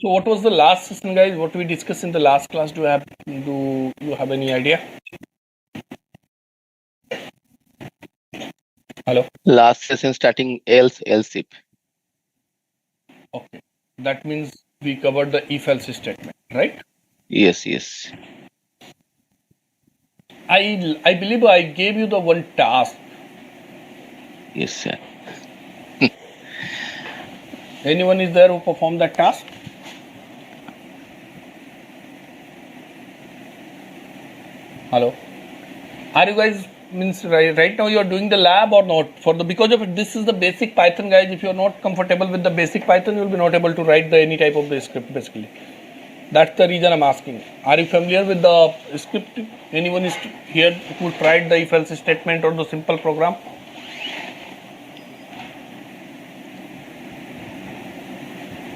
So what was the last session, guys? What we discussed in the last class? Do you have any idea? Hello. Last session starting else if. Okay. That means we covered the if-else statement, right? Yes. I believe I gave you the one task. Yes, sir. Anyone is there who performed that task? Hello. Are you guys right now you are doing the lab or not? Because of this is the basic Python, guys. If you are not comfortable with the basic Python, you will be not able to write any type of the script basically. That's the reason I'm asking. Are you familiar with the script? Anyone is here who tried the if-else statement or the simple program?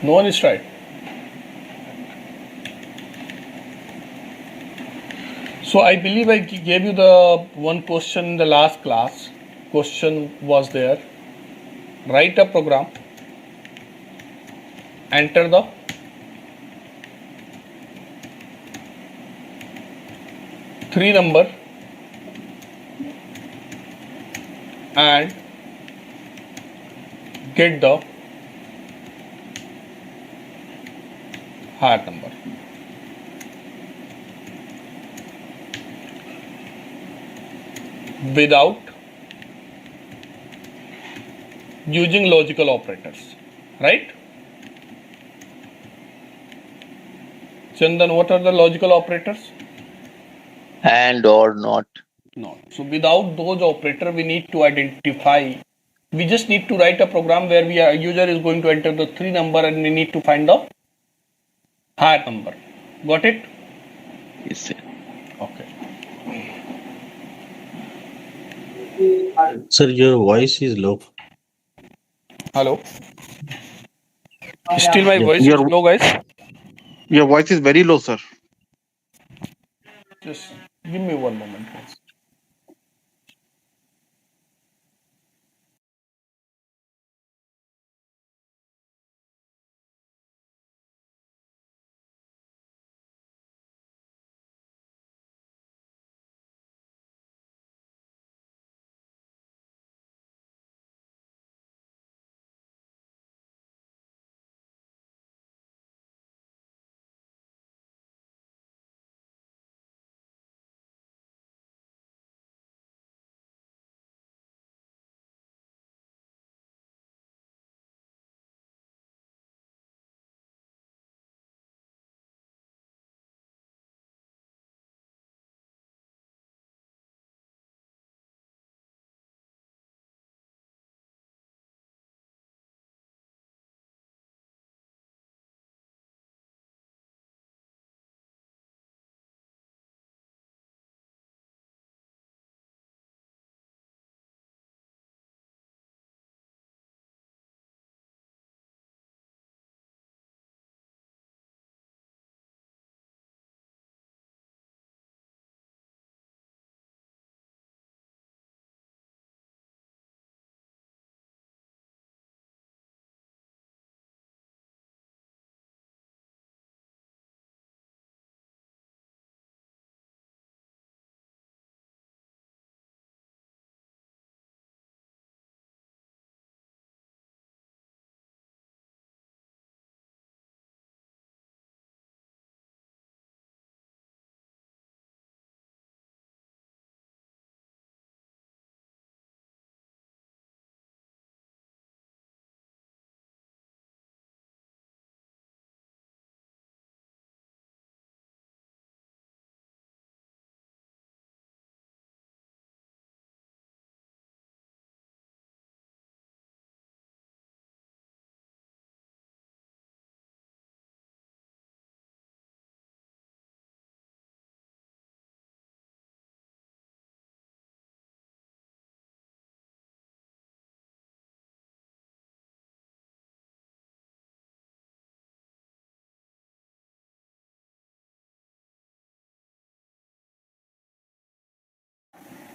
No one is tried. So I believe I gave you the one question in the last class. Question was there. Write a program. Enter the three number and get the higher number. Without using logical operators, right? Chandan, what are the logical operators? And or not. No. So without those operators, we need to identify. We just need to write a program where user is going to enter the three number and we need to find the higher number. Got it? Yes, sir. Okay. Sir, your voice is low. Hello. Still my voice is low, guys. Your voice is very low, sir. Just give me one moment, guys.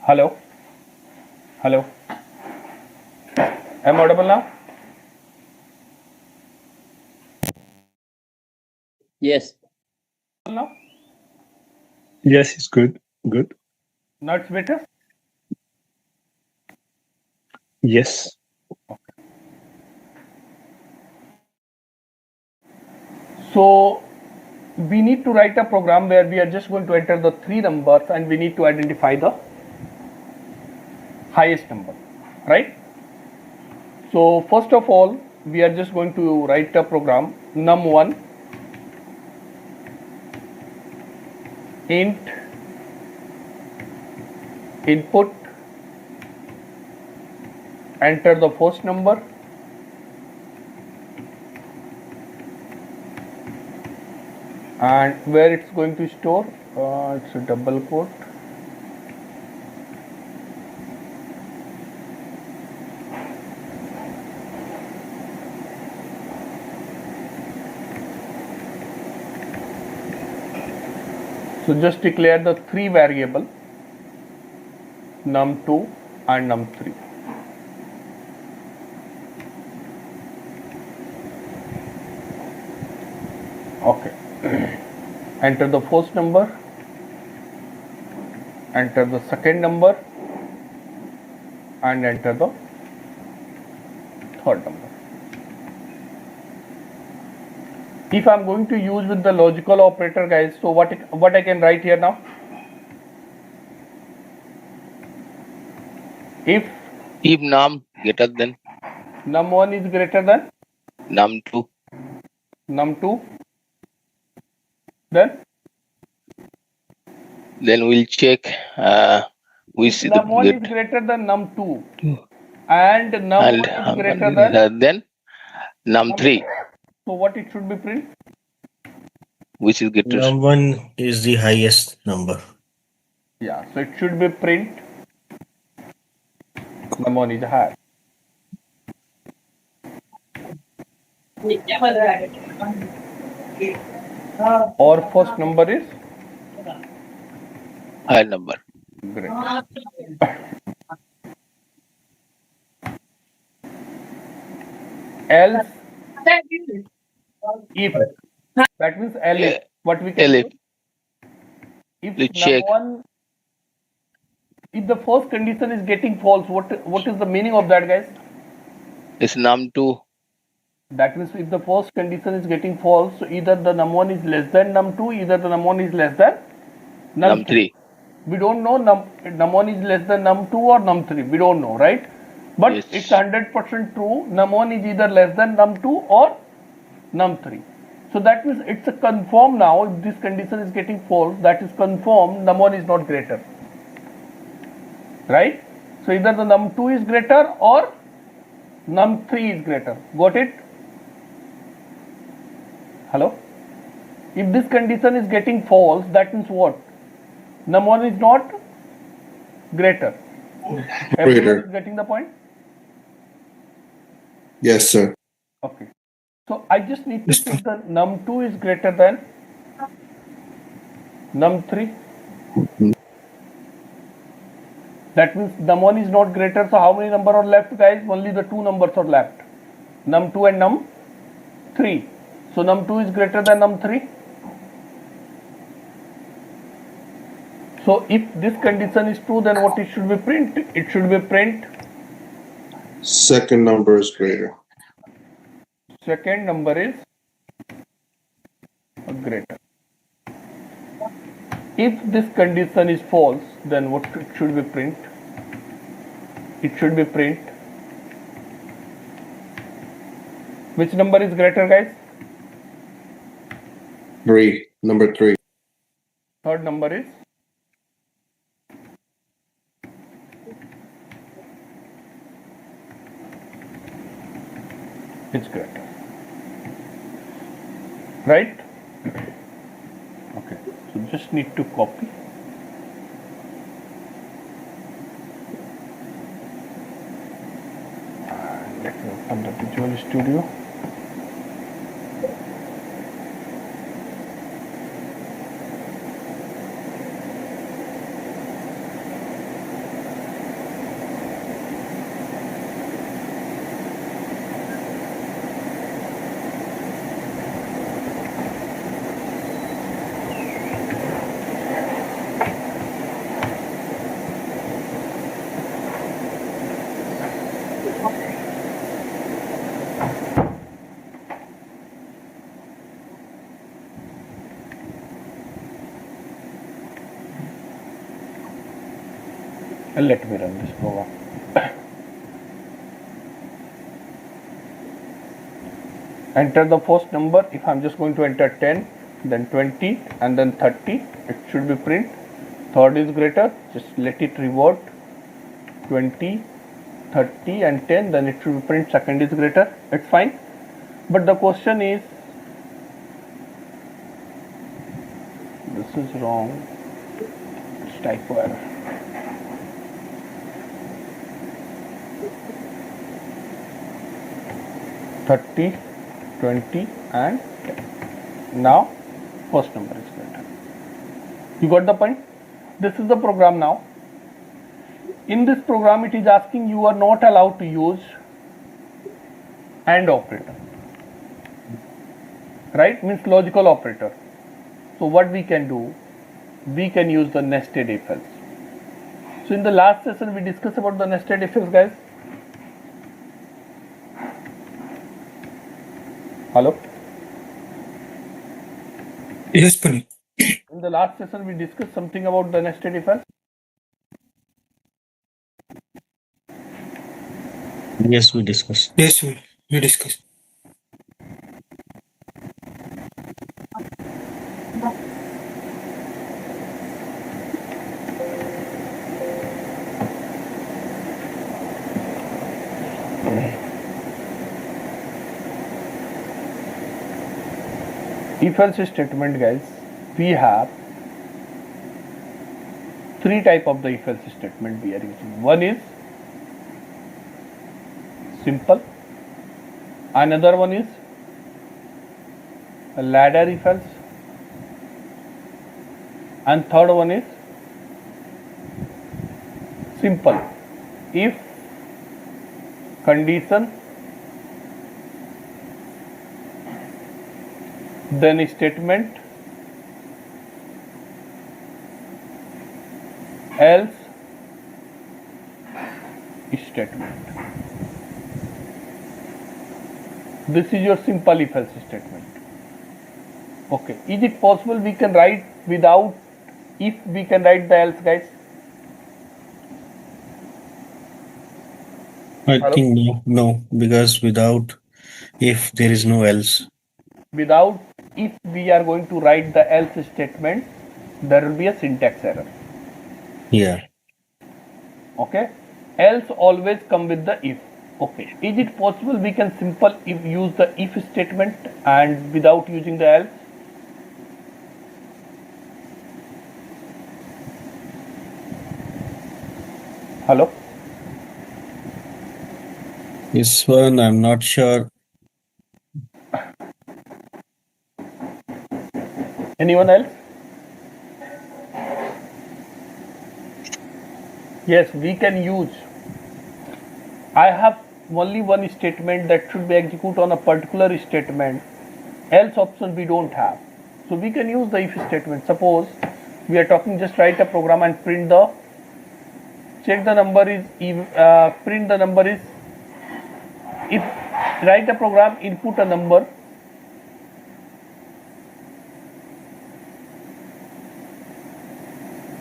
Hello. Hello. Am I audible now? Yes. Now? Yes, it's good. Good. Now it's better? Yes. So we need to write a program where we are just going to enter the three numbers and we need to identify the highest number, right? So first of all, we are just going to write a program num1 int input, enter the first number, and where it's going to store, it's a double quote. So just declare the three variable num2 and num3. Okay. Enter the first number, enter the second number, and enter the third number. If I'm going to use with the logical operator, guys, so what I can write here now? If num greater than num1 is greater than num2, num2, then we'll check which is num1 the is greater than num2 and num1 is greater than num3, so what it should be print? which is greater. Num1 is the highest number. Yeah, so it should be print num1 is higher. Or first number is Higher number. great. Else, if that means else, Yeah. what we can Elif. do? If Let's check. num1, if the first condition is getting false, what is the meaning of that, guys? It's num2. That means if the first condition is getting false, so either the num1 is less than num2, either the num1 is less than num3. We don't know num1 is less than num2 or num3. We don't know, right? But Yes. it's 100% true. Num1 is either less than num2 or num3. So that means it's a confirm now. If this condition is getting false, that is confirmed num1 is not greater. Right? So either the num2 is greater or num3 is greater. Got it? Hello? If this condition is getting false, that means what? Num1 is not greater. Everyone is getting the point? Yes, sir. Okay. So I just need to check the num2 is greater than num3. That means num1 is not greater. So how many numbers are left, guys? Only the two numbers are left. Num2 and num3. So num2 is greater than num3. So if this condition is true, then what it should be print? It should be print Second number is greater. second number is greater. If this condition is false, then what it should be print? It should be print which number is greater, guys? Number three. Third number is it's greater, right? Okay, so just need to copy and let me open the Visual Studio. And let me run this program. Enter the first number. If I'm just going to enter 10, then 20, and then 30, it should be print. Third is greater, just let it revert 20, 30 and 10, then it should be print second is greater. It's fine. But the question is, this is wrong. It's typo error. "30, 20 and 10. Now first number is greater. You got the point? This is the program now. In this program, it is asking you are not allowed to use AND operator. Right? Means logical operator. So what we can do? We can use the nested if else. So in the last session, we discussed about the nested if else, guys. Hello? Yes, Punit. In the last session, we discussed something about the nested if else. Yes, we discussed. Yes, we discussed. If else statement, guys, we have three type of the if else statement we are using. One is simple, another one is a ladder if else, and third one is simple. If condition, then statement, else statement. This is your simple if else statement. Okay, is it possible we can write without if, we can write the else, guys? I Hello? think no, because without if there is no else. Without if we are going to write the else statement, there will be a syntax error. Yeah. Okay, else always come with the if. Okay, is it possible we can simple if use the if statement and without using the else? Hello? This one I'm not sure. Anyone else? Yes, we can use. I have only one statement that should be executed on a particular statement. Else option we don't have. So we can use the if statement. Suppose we are talking, just write a program and print the, check the number is, print the number is, if write a program, input a number,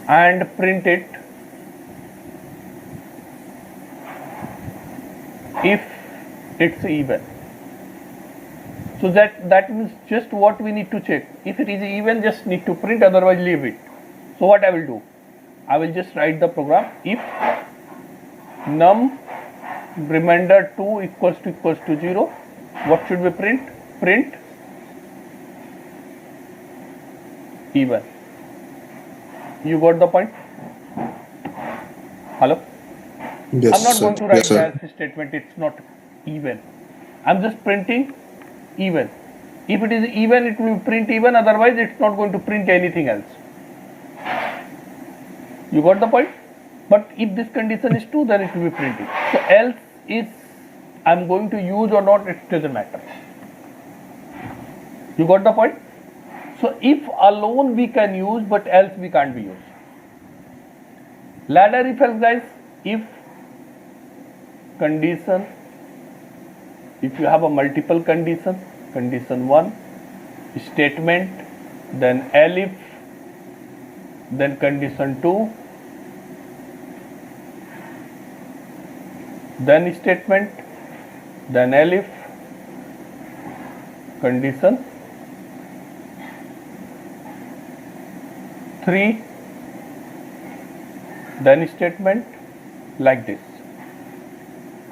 and print it if it's even. So that means just what we need to check. If it is even, just need to print, otherwise leave it. So what I will do, I will just write the program, if num remainder 2 equals to 0, what should we print? Print even. You got the point? Hello? Yes, I'm not sir. going to write Yes, the sir. else statement, it's not even. I'm just printing even. If it is even, it will print even, otherwise it's not going to print anything else. You got the point? But if this condition is true, then it will be printing. So else is, I'm going to use or not, it doesn't matter. You got the point? So if alone we can use, but else we can't be used. Ladder if else, guys, if condition, if you have a multiple condition, condition 1, statement, then elif, then condition 2, then statement, then elif, condition, 3, then statement, like this.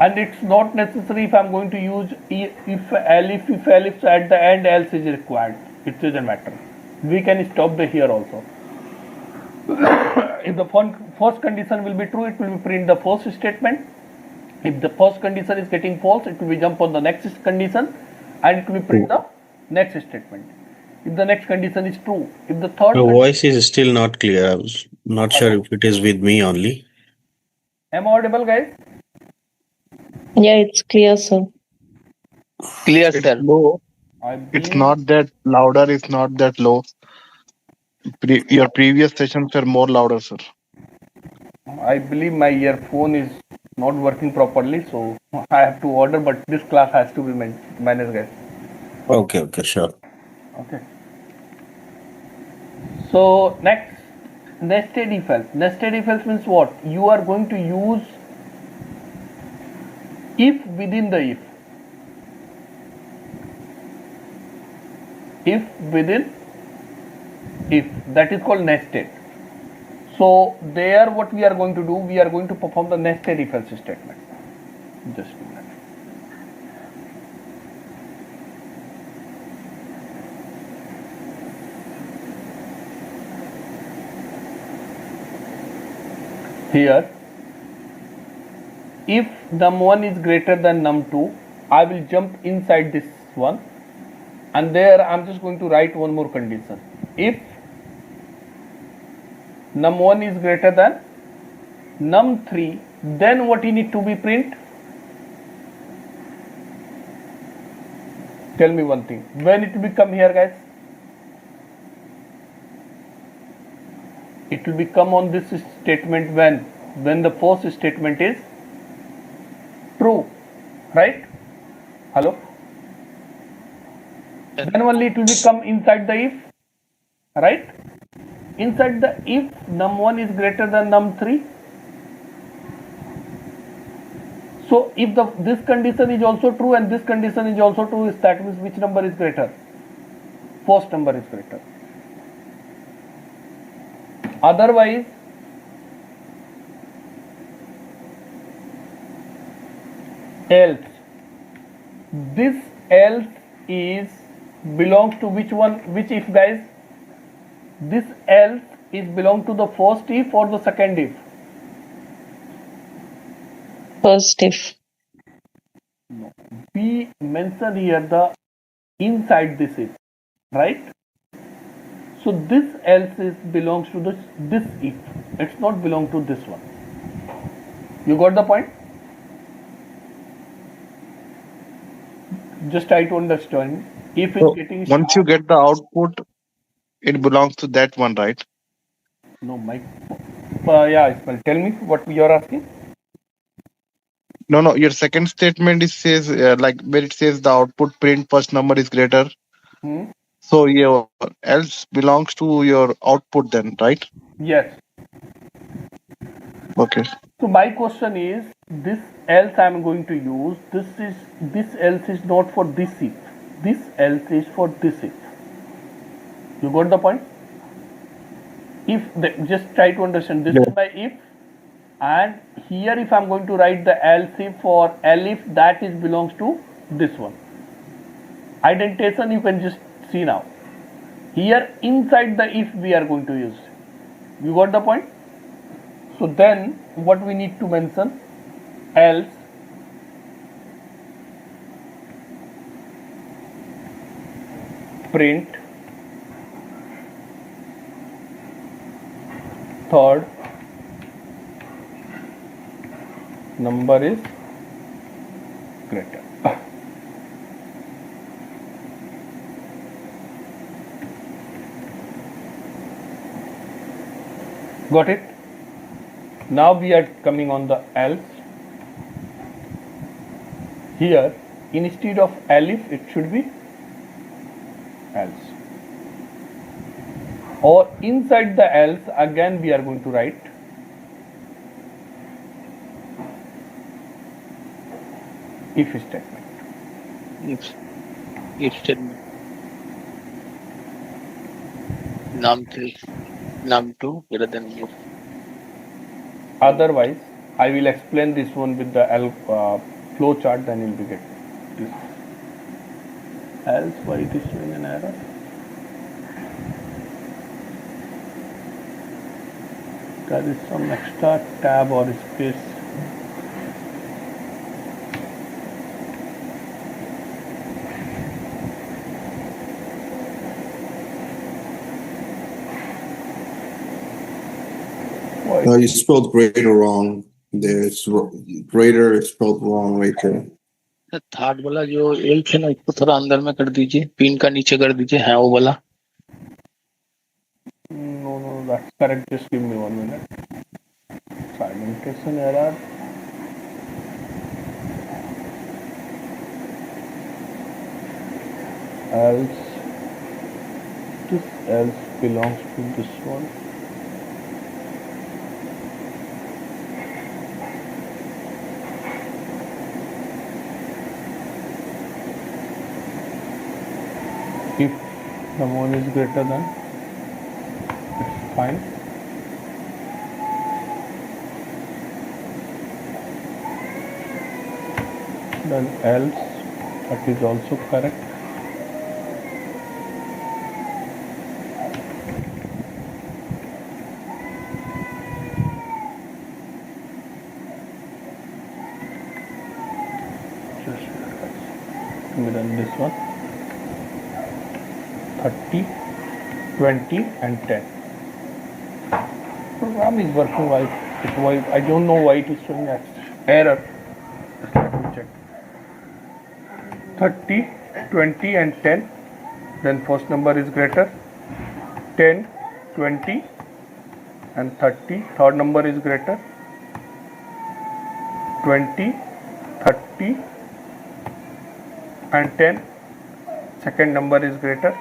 And it's not necessary if I'm going to use if elif at the end, else is required. It doesn't matter. We can stop the here also. If the first condition will be true, it will be print the first statement. If the first condition is getting false, it will be jump on the next condition and it will be print the next statement. If the next condition is true, if the third Your voice is still not clear. I was not sure if it is with me only. am I audible, guys? Yeah, it's clear, sir. Clear, It's sir. low. I It's believe, not that louder. It's not that low. Your previous sessions were more louder, sir. I believe my earphone is not working properly, so I have to order. But this class has to be managed, guys. Okay, sure. Okay. So next, nested if else. Nested if else means what? You are going to use if within the if. If within if. That is called nested. So there what we are going to do, we are going to perform the nested if else statement. Just a minute. Here, if num1 is greater than num2, I will jump inside this one, and there I am just going to write one more condition. If num1 is greater than num3, then what you need to be print? Tell me one thing. When it will come here, guys? It will become on this statement when the first statement is true, right? Hello? Then only it will become inside the if, right? Inside the if num1 is greater than num3. So if this condition is also true and this condition is also true, that means which number is greater? First number is greater. Otherwise, else. This else is belongs to which one? Which if, guys? This else is belong to the first if or the second if? First if. No. We mention here the inside this if, right? So this else is belongs to this if. It's not belong to this one. You got the point? Just try to understand. If it's So getting once you get the output, it belongs to that one, right? no, Mike. Yeah, Ismail, tell me what you are asking. No. Your second statement is says like where it says the output print first number is greater. So your else belongs to your output then, right? Yes. Okay. So my question is, this else I am going to use. This else is not for this if. This else is for this if. You got the point? Just try to understand. This is my if, and here if I am going to write the else if or elif, that is belongs to this one. Indentation you can just see now. Here inside the if we are going to use. You got the point? So then what we need to mention? Else print third number is greater. Got it? Now we are coming on the else. Here instead of elif it should be else. Or inside the else again we are going to write if statement. If statement. Num3, num2 greater than if. Otherwise, I will explain this one with the flow chart, then you'll be get this. Else, why it is showing an error? There is some extra tab or space. You spelled greater wrong. There's greater is spelled wrong right there. Third वाला जो L थे ना इसको थोड़ा अंदर में कर दीजिए, पिन का नीचे कर दीजिए, है वो वाला. No, that's correct. Just give me 1 minute. Segmentation error. Else, this else belongs to this one. If the one is greater than, it's fine. Then else, that is also correct. Just let me run this one. 30, 20 and 10. Program is working well. I don't know why it is showing error. Just let me check. 30, 20 and 10. Then first number is greater. 10, 20 and 30. Third number is greater. 20, 30 and 10. Second number is greater.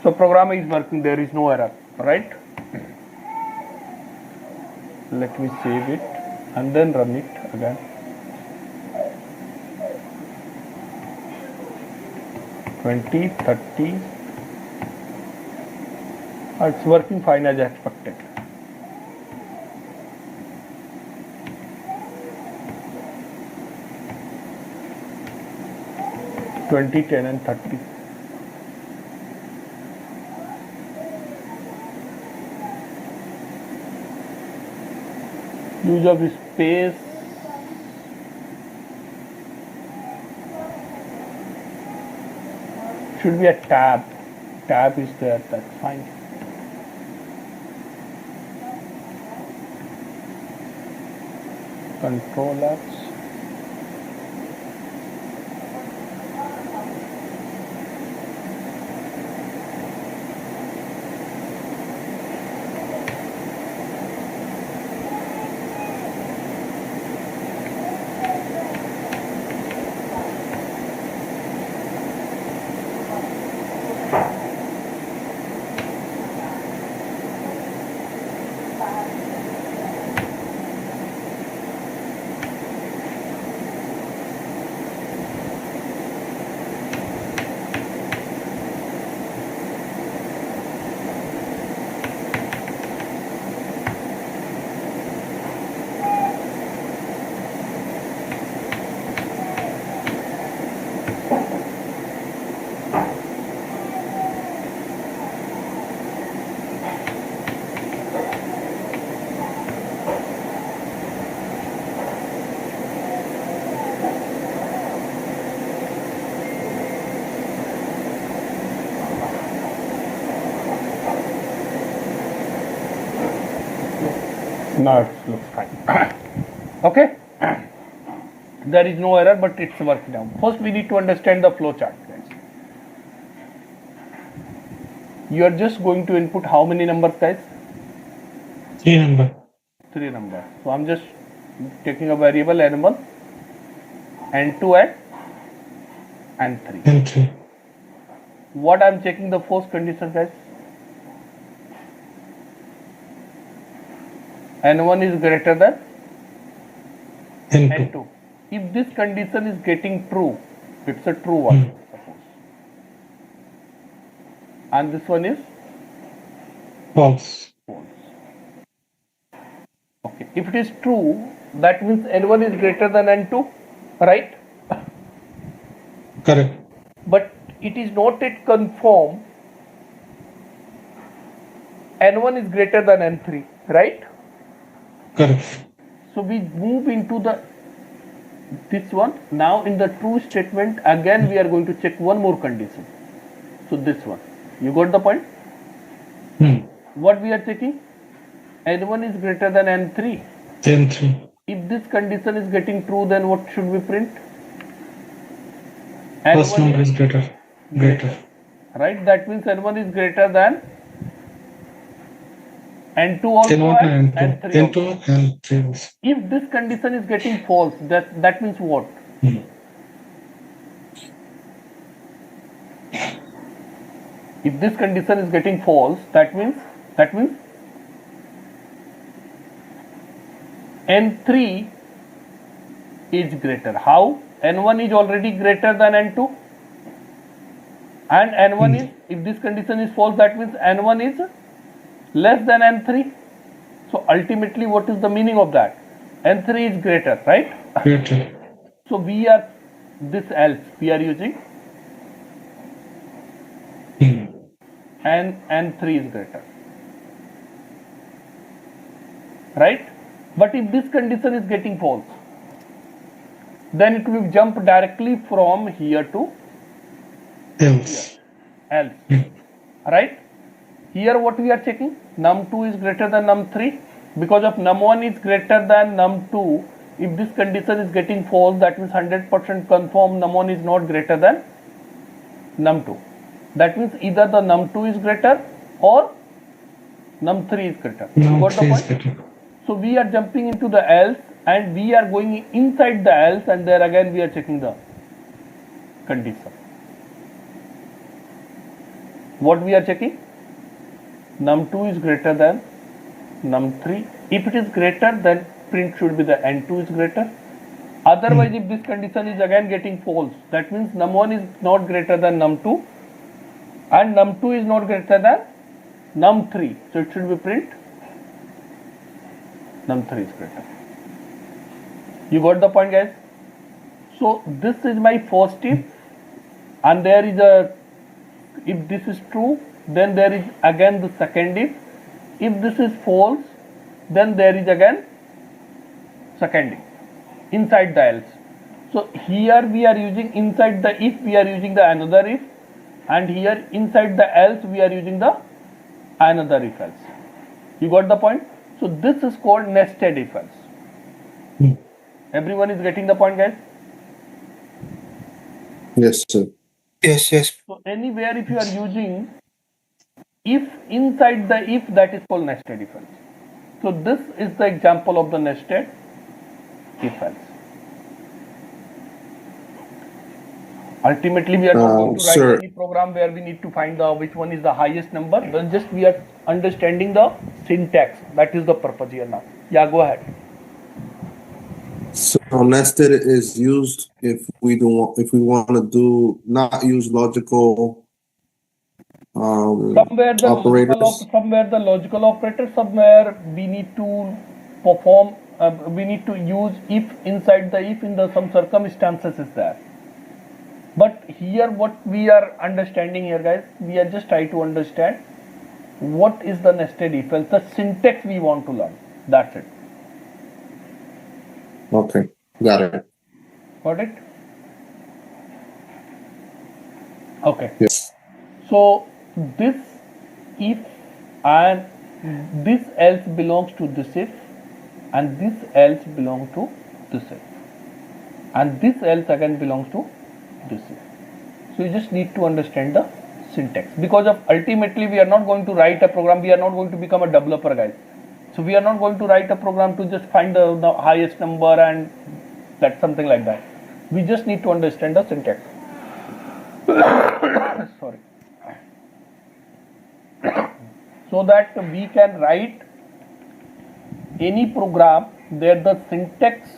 So program is working, there is no error, right? Let me save it and then run it again. Twenty, 30. It's working fine as expected. Twenty, 10 and 30. Use of space. Should be a tab. Tab is there, that's fine. Control X. Now it looks fine. Okay, there is no error, but it's working now. First we need to understand the flow chart, guys. You are just going to input how many numbers, guys? 3 number. 3 numbers. So I'm just taking a variable animal n2 and n3. And 3. What I'm checking the first condition, guys? N1 is greater than N2. N2. if this condition is getting true, it's a true one, suppose, and this one is False. false. Okay, if it is true, that means N1 is greater than N2, right? Correct. But it is not yet confirmed N1 is greater than N3, right? Correct. So we move into this one. Now in the true statement, again we are going to check one more condition. So this one, you got the point? What we are checking? N1 is greater than N3. N3. If this condition is getting true, then what should we print? First N1 number is greater. right? That means N1 is greater than N2 also N1 and and N3 N2 also. and 3. If this condition is getting false, that means what? If this condition is getting false, that means N3 is greater. How? N1 is already greater than N2, and N1 is, if this condition is false, that means N1 is less than N3. So ultimately, what is the meaning of that? N3 is greater, right? Greater. So we are, this else we are using, and N3 is greater, right? But if this condition is getting false, then it will jump directly from here to Else. else, right? Here what we are checking? num2 is greater than num3. Because of num1 is greater than num2, if this condition is getting false, that means 100% confirm num1 is not greater than num2. That means either the num2 is greater or num3 is greater. You got the Num3 is point? greater. So we are jumping into the else, and we are going inside the else, and there again we are checking the condition. What we are checking? num2 is greater than num3. If it is greater, then print should be the N2 is greater. Otherwise, if this condition is again getting false, that means num1 is not greater than num2, and num2 is not greater than num3. So it should be print num3 is greater. You got the point, guys? So this is my first if, and there is a, if this is true, then there is again the second if. If this is false, then there is again second if inside the else. So here we are using inside the if, we are using the another if, and here inside the else we are using the another if else. You got the point? So this is called nested if else. Everyone is getting the point, guys? Yes, sir. Yes. So anywhere if you are using if inside the if, that is called nested if else. So this is the example of the nested if else. Ultimately, we are not going to write Sir. any program where we need to find the which one is the highest number. Then just we are understanding the syntax. That is the purpose here now. Yeah, go ahead. So nested is used if we want to do not use logical Somewhere the operators. logical operator, somewhere we need to perform, we need to use if inside the if in the some circumstances is there. But here what we are understanding here, guys, we are just trying to understand what is the nested if else, the syntax we want to learn. That's it. Okay, got it. Got it? Okay. Yes. So this if and this else belongs to this if, and this else belongs to this if, and this else again belongs to this if. So you just need to understand the syntax, because of ultimately we are not going to write a program, we are not going to become a developer, guys. So we are not going to write a program to just find the highest number and that's something like that. We just need to understand the syntax. Sorry. So that we can write any program there the syntax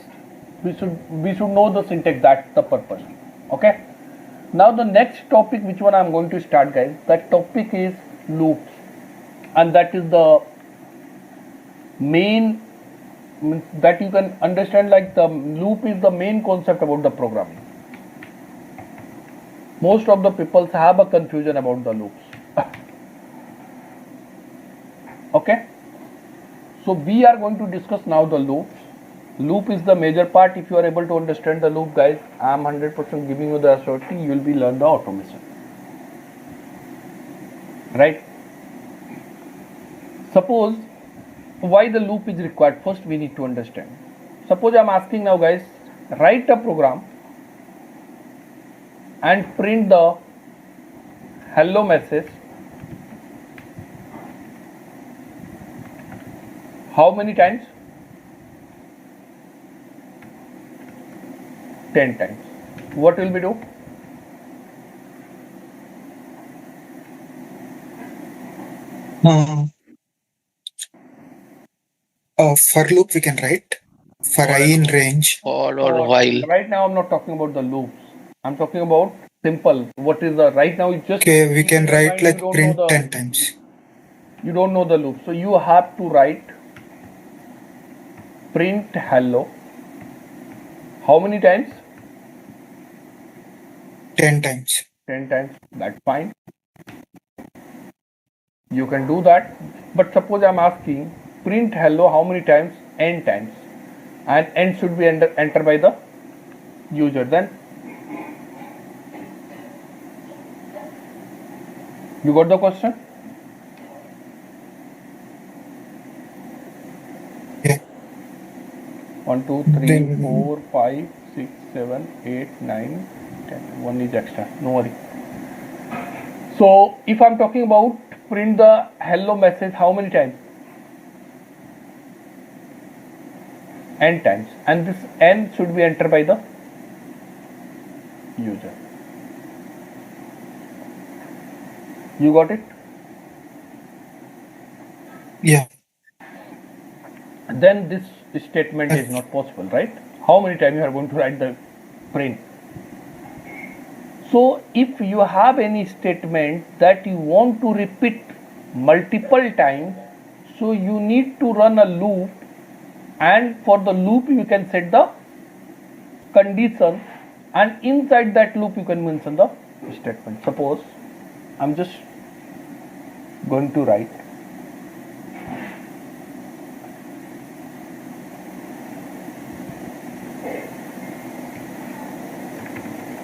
We should know the syntax. That's the purpose. Okay. Now the next topic, which one I'm going to start, guys, that topic is loops, and that is the main, that you can understand, like the loop is the main concept about the programming. Most of the people have a confusion about the loops. Okay, so we are going to discuss now the loops. Loop is the major part. If you are able to understand the loop, guys, I am 100% giving you the assurity you will be learn the automation. Right? Suppose why the loop is required. First we need to understand. Suppose I am asking now, guys, write a program and print the hello message. How many times? 10 times. What will we do? For loop we can write for I in range. For or while. Right now I'm not talking about the loops. I'm talking about simple. What is the right now? It's just Okay, we can write like you print don't know 10 times. You don't know the loop, so you have to write print hello. How many times? 10 times. 10 times. That's fine. You can do that. But suppose I'm asking print hello how many times? N times. And n should be entered by the user. Then you got the question? Yeah. 1, 2, 3, 4, 5, 6, 7, 8, 9, 10. One is extra. No worry. So if I'm talking about print the hello message how many times? N times. And this n should be entered by the user. You got it? Yeah. Then this statement is not possible, right? How many times you are going to write the print? So if you have any statement that you want to repeat multiple times, so you need to run a loop, and for the loop you can set the condition, and inside that loop you can mention the statement. Suppose I'm just going to write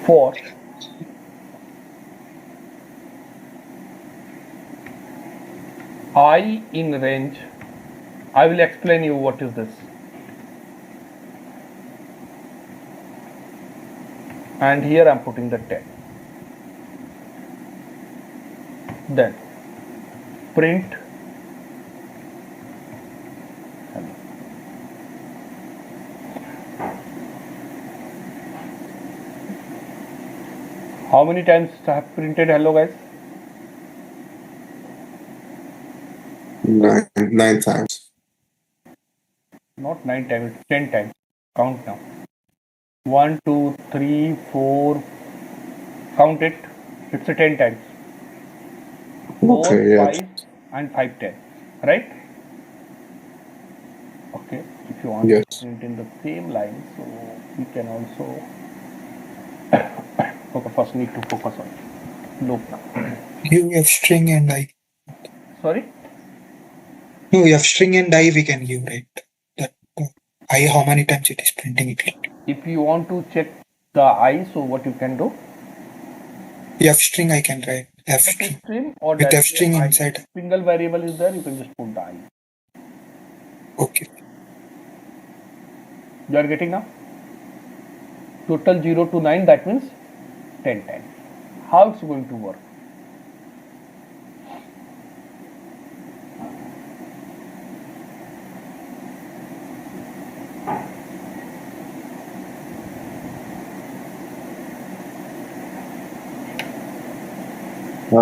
for I in range. I will explain you what is this. And here I am putting the 10. Then print hello. How many times I have printed hello, guys? 9 times. Not 9 times, 10 times. Count now. 1, 2, 3, 4. Count it. It's a 10 times. 4, Okay, yeah. 5, and 5, 10. Right? Okay. If you want Yes. to print in the same line, so we can also. Okay, first need to focus on loop now. You have string and I. Sorry? No, you have string and I we can give, right? That I how many times it is printing it. If you want to check the I, so what you can do? You have string I can write. F string. String or With that F string I. inside. Single variable is there, you can just put the I. Okay. You are getting now? Total 0 to 9, that means 10 times. How it's going to work?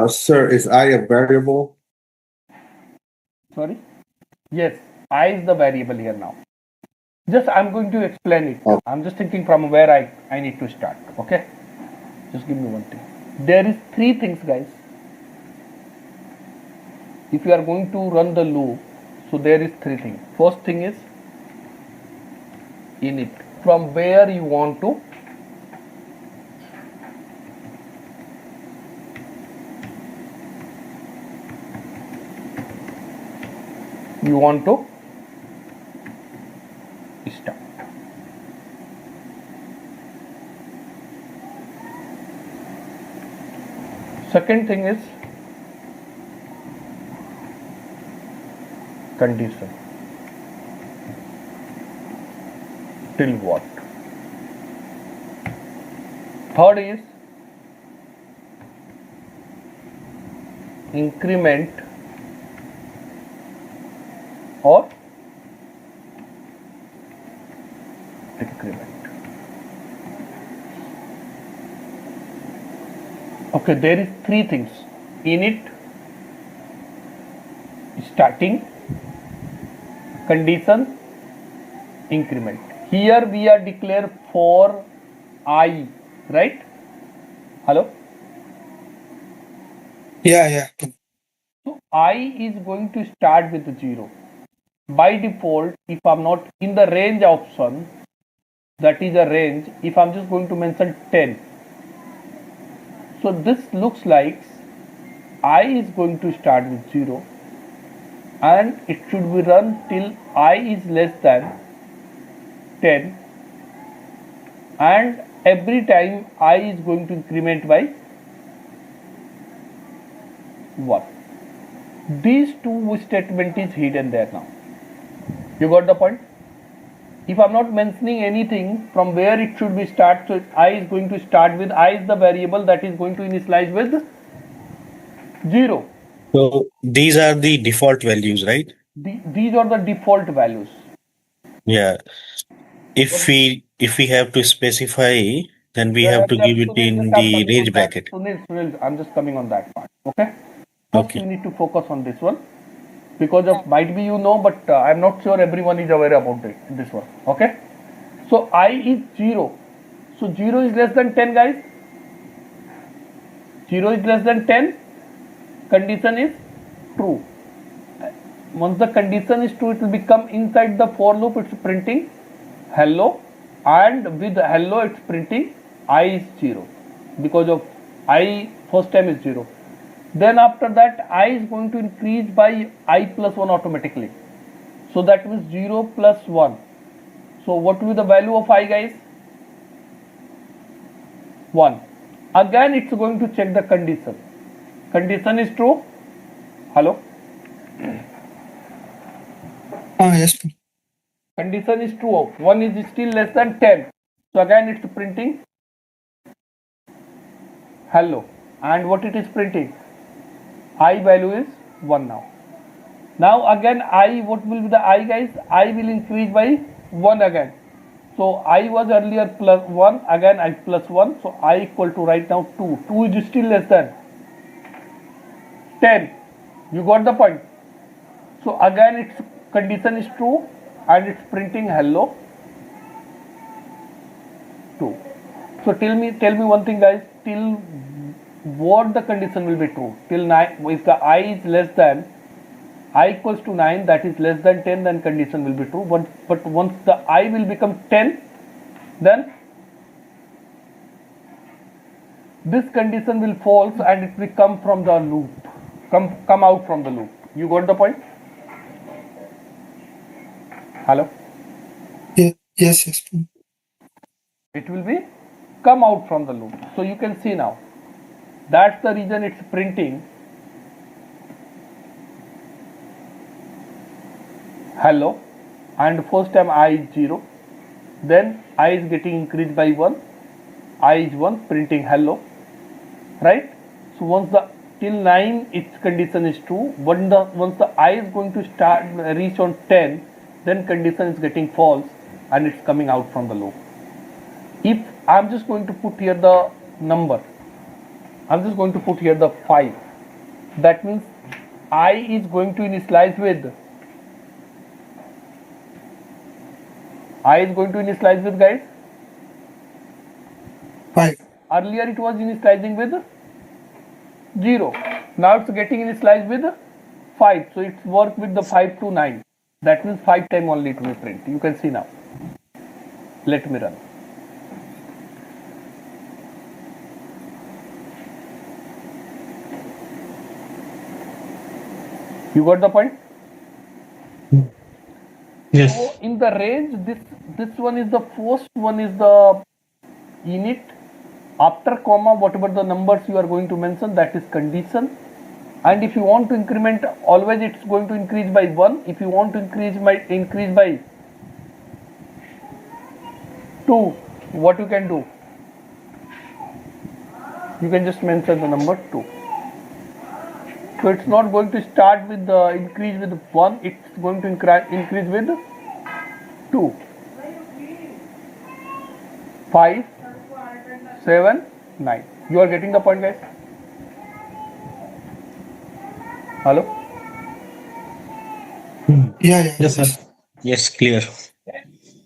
Sir, is I a variable? Sorry? Yes, I is the variable here now. Just I'm going to explain it. Oh. I'm just thinking from where I need to start. Okay, just give me one thing. There is three things, guys. If you are going to run the loop, so there is three things. First thing is init, from where you want to start. Second thing is condition. Till what? Third is increment or decrement. Okay, there is three things: init, starting, condition, increment. Here we are declare for I, right? Hello? Yeah. So I is going to start with 0. By default, if I'm not in the range option, that is a range, if I'm just going to mention 10. So this looks like I is going to start with 0 and it should be run till I is less than 10, and every time I is going to increment by 1. These two statement is hidden there now. You got the point? If I'm not mentioning anything from where it should be start, so I is going to start with, I is the variable that is going to initialize with 0. So these are the default values, right? These are the default values. Yeah. If we have to specify, then we have to give it in the range bracket. Sunil, I'm just coming on that part. Okay. First, Okay. you need to focus on this one because of might be you know, but I'm not sure everyone is aware about it. This one. Okay. So I is 0. So 0 is less than 10, guys. 0 is less than 10. Condition is true. Once the condition is true, it will become inside the for loop. It's printing hello, and with hello it's printing I is 0 because of I first time is 0. Then after that I is going to increase by I plus 1 automatically. So that means 0 plus 1. So what will be the value of I, guys? 1. Again it's going to check the condition. Condition is true. Hello? Yes. Condition is true. 1 is still less than 10. So again it's printing hello. And what it is printing? I value is 1 now. Now again I, what will be the I, guys? I will increase by 1 again. So I was earlier plus 1, again I plus 1. So I equal to right now 2. 2 is still less than 10. You got the point? So again its condition is true and it's printing hello 2. So tell me one thing, guys, till what the condition will be true? Till 9, if the I is less than I equals to 9, that is less than 10, then condition will be true. But once the I will become 10, then this condition will false and it will come from the loop, come out from the loop. You got the point? Hello? Yes. It will be come out from the loop. So you can see now. That's the reason it's printing hello, and first time I is 0, then I is getting increased by 1, I is 1, printing hello, right? So once the till 9 its condition is true, once the I is going to start reach on 10, then condition is getting false and it's coming out from the loop. If I'm just going to put here the number, I'm just going to put here the 5, that means I is going to initialize with I is going to initialize with, guys? 5. Earlier it was initializing with 0. Now it's getting initialized with 5. So it's work with the 5 to 9. That means 5 time only it will print. You can see now. Let me run. You got the point? Yes. So in the range, this one is the first one is the init. After comma, whatever the numbers you are going to mention, that is condition. And if you want to increment, always it's going to increase by 1. If you want to increase by 2, what you can do? You can just mention the number 2. So it's not going to start with the increase with 1, it's going to increase with 2. 5, 7, 9. You are getting the point, guys? Hello? Yeah. Yes, sir. Yes, clear.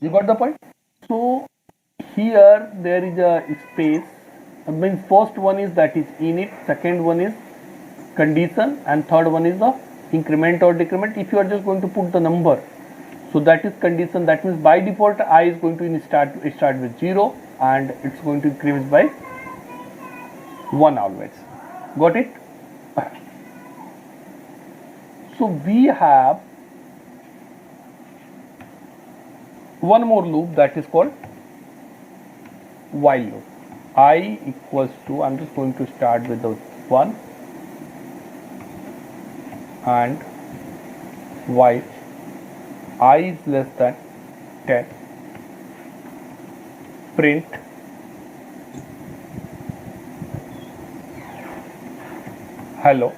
You got the point? So here there is a space. Means first one is that is init, second one is condition, and third one is the increment or decrement. If you are just going to put the number, so that is condition. That means by default I is going to start with 0 and it's going to increase by 1 always. Got it? So we have one more loop that is called while loop. I equals to, I'm just going to start with the 1 and while I is less than 10, print hello,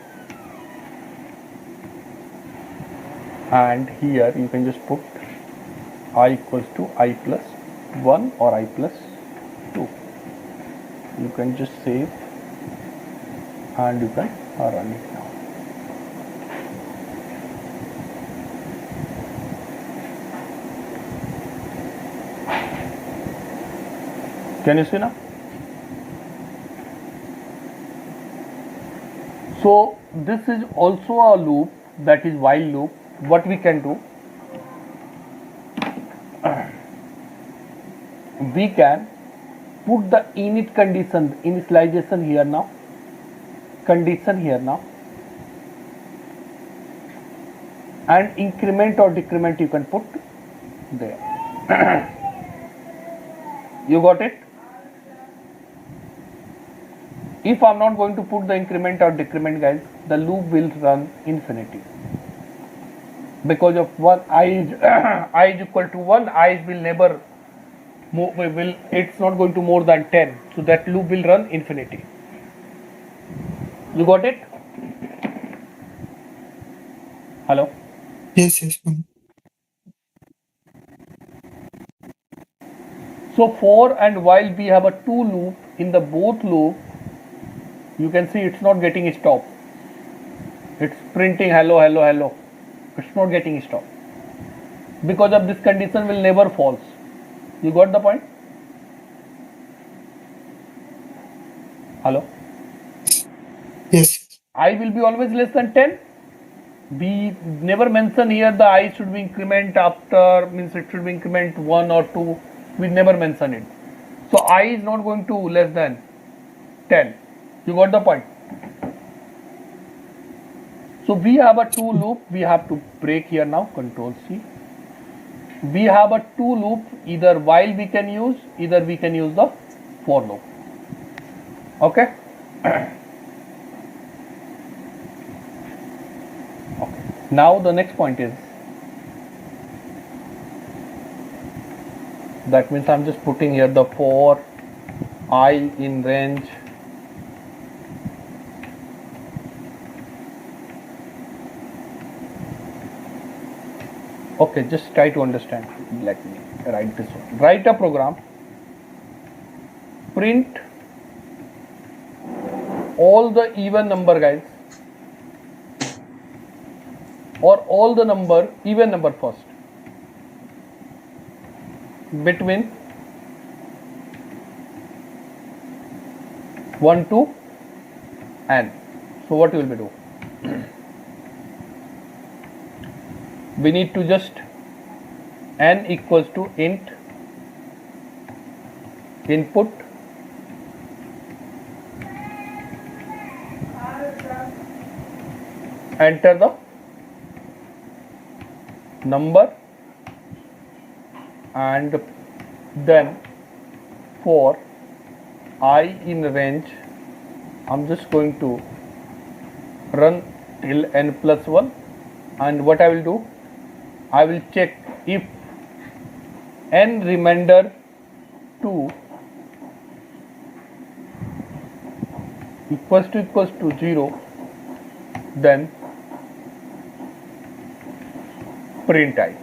and here you can just put I equals to I plus 1 or I plus 2. You can just save and you can run it now. Can you see now? So this is also a loop, that is while loop. What we can do, we can put the init condition, initialization here now, condition here now, and increment or decrement you can put there. You got it? If I'm not going to put the increment or decrement, guys, the loop will run infinity. Because of 1 I is equal to 1, I will never move, it's not going to more than 10. So that loop will run infinity. You got it? Hello? Yes. So for and while we have a 2 loop, in the both loop, you can see it's not getting stopped. It's printing hello, hello, hello. It's not getting stopped. Because of this condition will never false. You got the point? Hello? Yes. I will be always less than 10. We never mention here the I should be increment after, means it should be increment 1 or 2. We never mention it. So I is not going to less than 10. You got the point? So we have a 2 loop. We have to break here now. Control C. We have a 2 loop. Either while we can use, either we can use the for loop. Okay. Okay. Now the next point is, that means I'm just putting here the for I in range Okay, just try to understand. Let me write this one. Write a program, print all the even number, guys, or all the number, even number first. between 1 to n. So what will we do? We need to just n equals to int input enter the number, and then for I in range I'm just going to run till n plus 1, and what I will do, I will check if n remainder 2 equals to 0, then print I.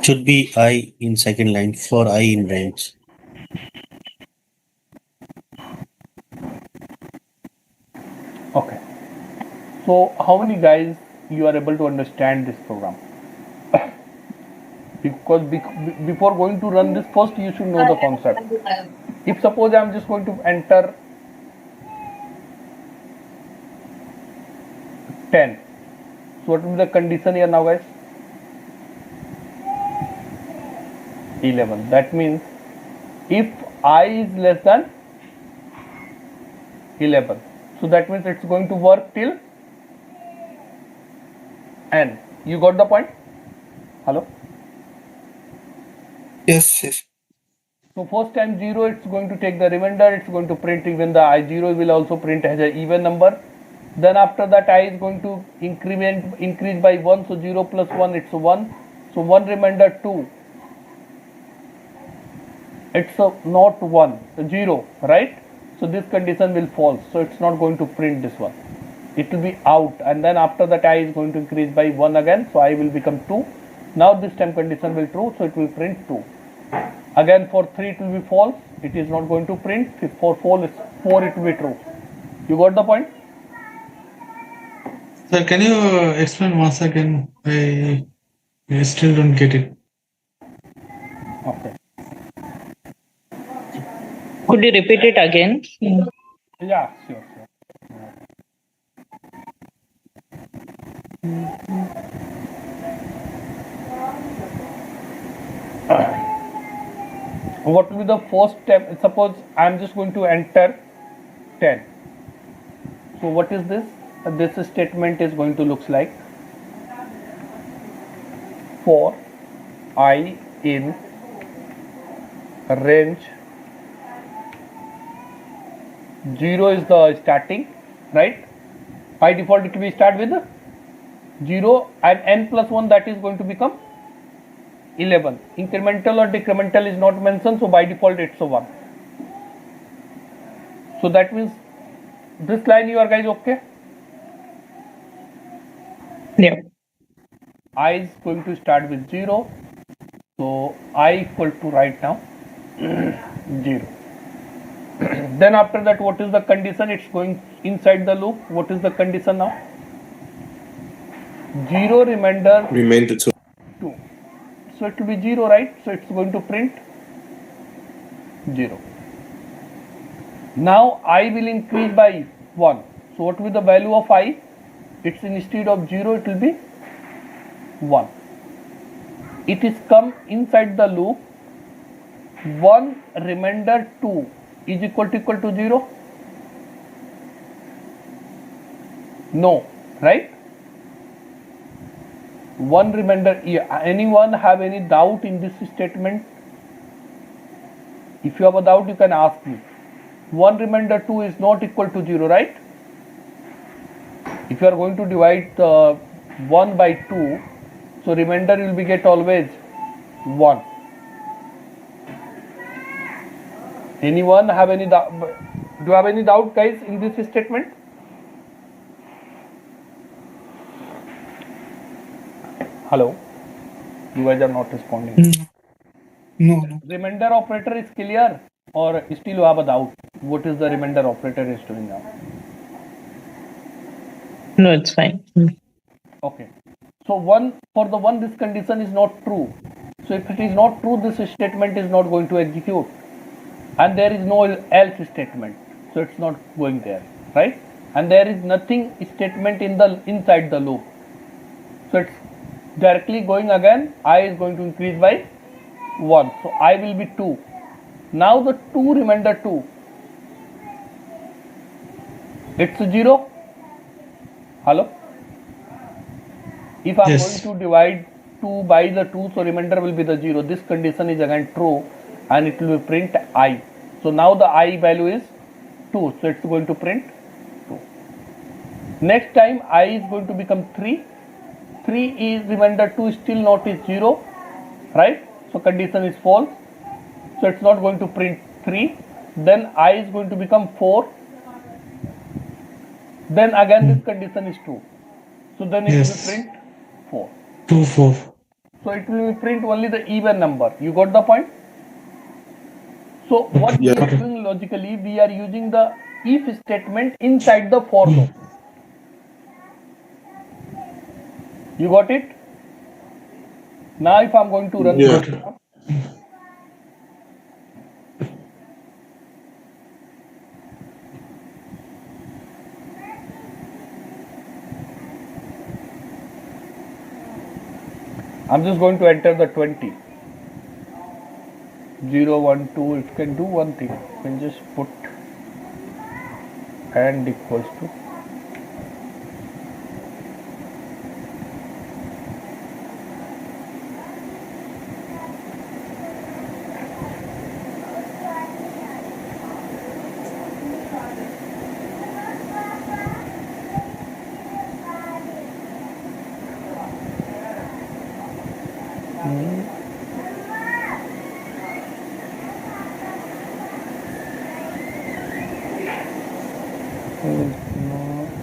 Should be I in second line for I in range. Okay. So how many guys you are able to understand this program? Because before going to run this, first you should know the concept. If suppose I am just going to enter 10, so what will be the condition here now, guys? 11. That means if I is less than 11, so that means it's going to work till n. You got the point? Hello? Yes, yes. So first time 0, it's going to take the remainder, it's going to print even the I0 will also print as an even number. Then after that I is going to increase by 1, so 0 plus 1 it's 1. So 1 remainder 2. It's not 1, 0, right? So this condition will false, so it's not going to print this one. It will be out, and then after that I is going to increase by 1 again, so I will become 2. Now this time condition will true, so it will print 2. Again for 3 it will be false, it is not going to print. For 4 it will be true. You got the point? Sir, can you explain once again? I still don't get it. Okay. Could you repeat it again? Yeah, sure. What will be the first step? Suppose I am just going to enter 10. So what is this? This statement is going to look like for I in range 0 is the starting, right? By default it will be start with 0 and n plus 1, that is going to become 11. Incremental or decremental is not mentioned, so by default it's a 1. So that means this line you are guys okay? Yeah. I is going to start with 0, so I equal to right now 0. Then after that, what is the condition? It's going inside the loop. What is the condition now? 0 remainder Remainder 2. 2. So it will be 0, right? So it's going to print 0. Now I will increase by 1. So what will be the value of I? It's instead of 0, it will be 1. It is come inside the loop. 1 remainder 2 is equal to 0? No, right? 1 remainder. Anyone have any doubt in this statement? If you have a doubt, you can ask me. 1 remainder 2 is not equal to 0, right? If you are going to divide 1 by 2, so remainder will be get always 1. Anyone have any doubt? Do you have any doubt, guys, in this statement? Hello? You guys are not responding. No, no. Remainder operator is clear, or still you have a doubt? What is the remainder operator is doing now? No, it's fine. Okay. So one for the one, this condition is not true. So if it is not true, this statement is not going to execute, and there is no else statement. So it's not going there, right? And there is nothing statement in the inside the loop. So it's directly going again. I is going to increase by 1. So I will be 2. Now the 2 remainder 2. It's 0. Hello? If I am Yes. going to divide 2 by the 2, so remainder will be the 0. This condition is again true, and it will print I. So now the I value is 2. So it's going to print 2. Next time I is going to become 3. 3 is remainder 2 still not is 0, right? So condition is false. So it's not going to print 3. Then I is going to become 4. Then again this condition is true. So then it Yes. will print 4. 2, 4. So it will print only the even number. You got the point? So what we Yeah. are doing logically, we are using the if statement inside the for loop. You got it? Now if I'm going to run Yeah. the program, I'm just going to enter the 20. 0, 1, 2, it can do one thing. You can just put and equals to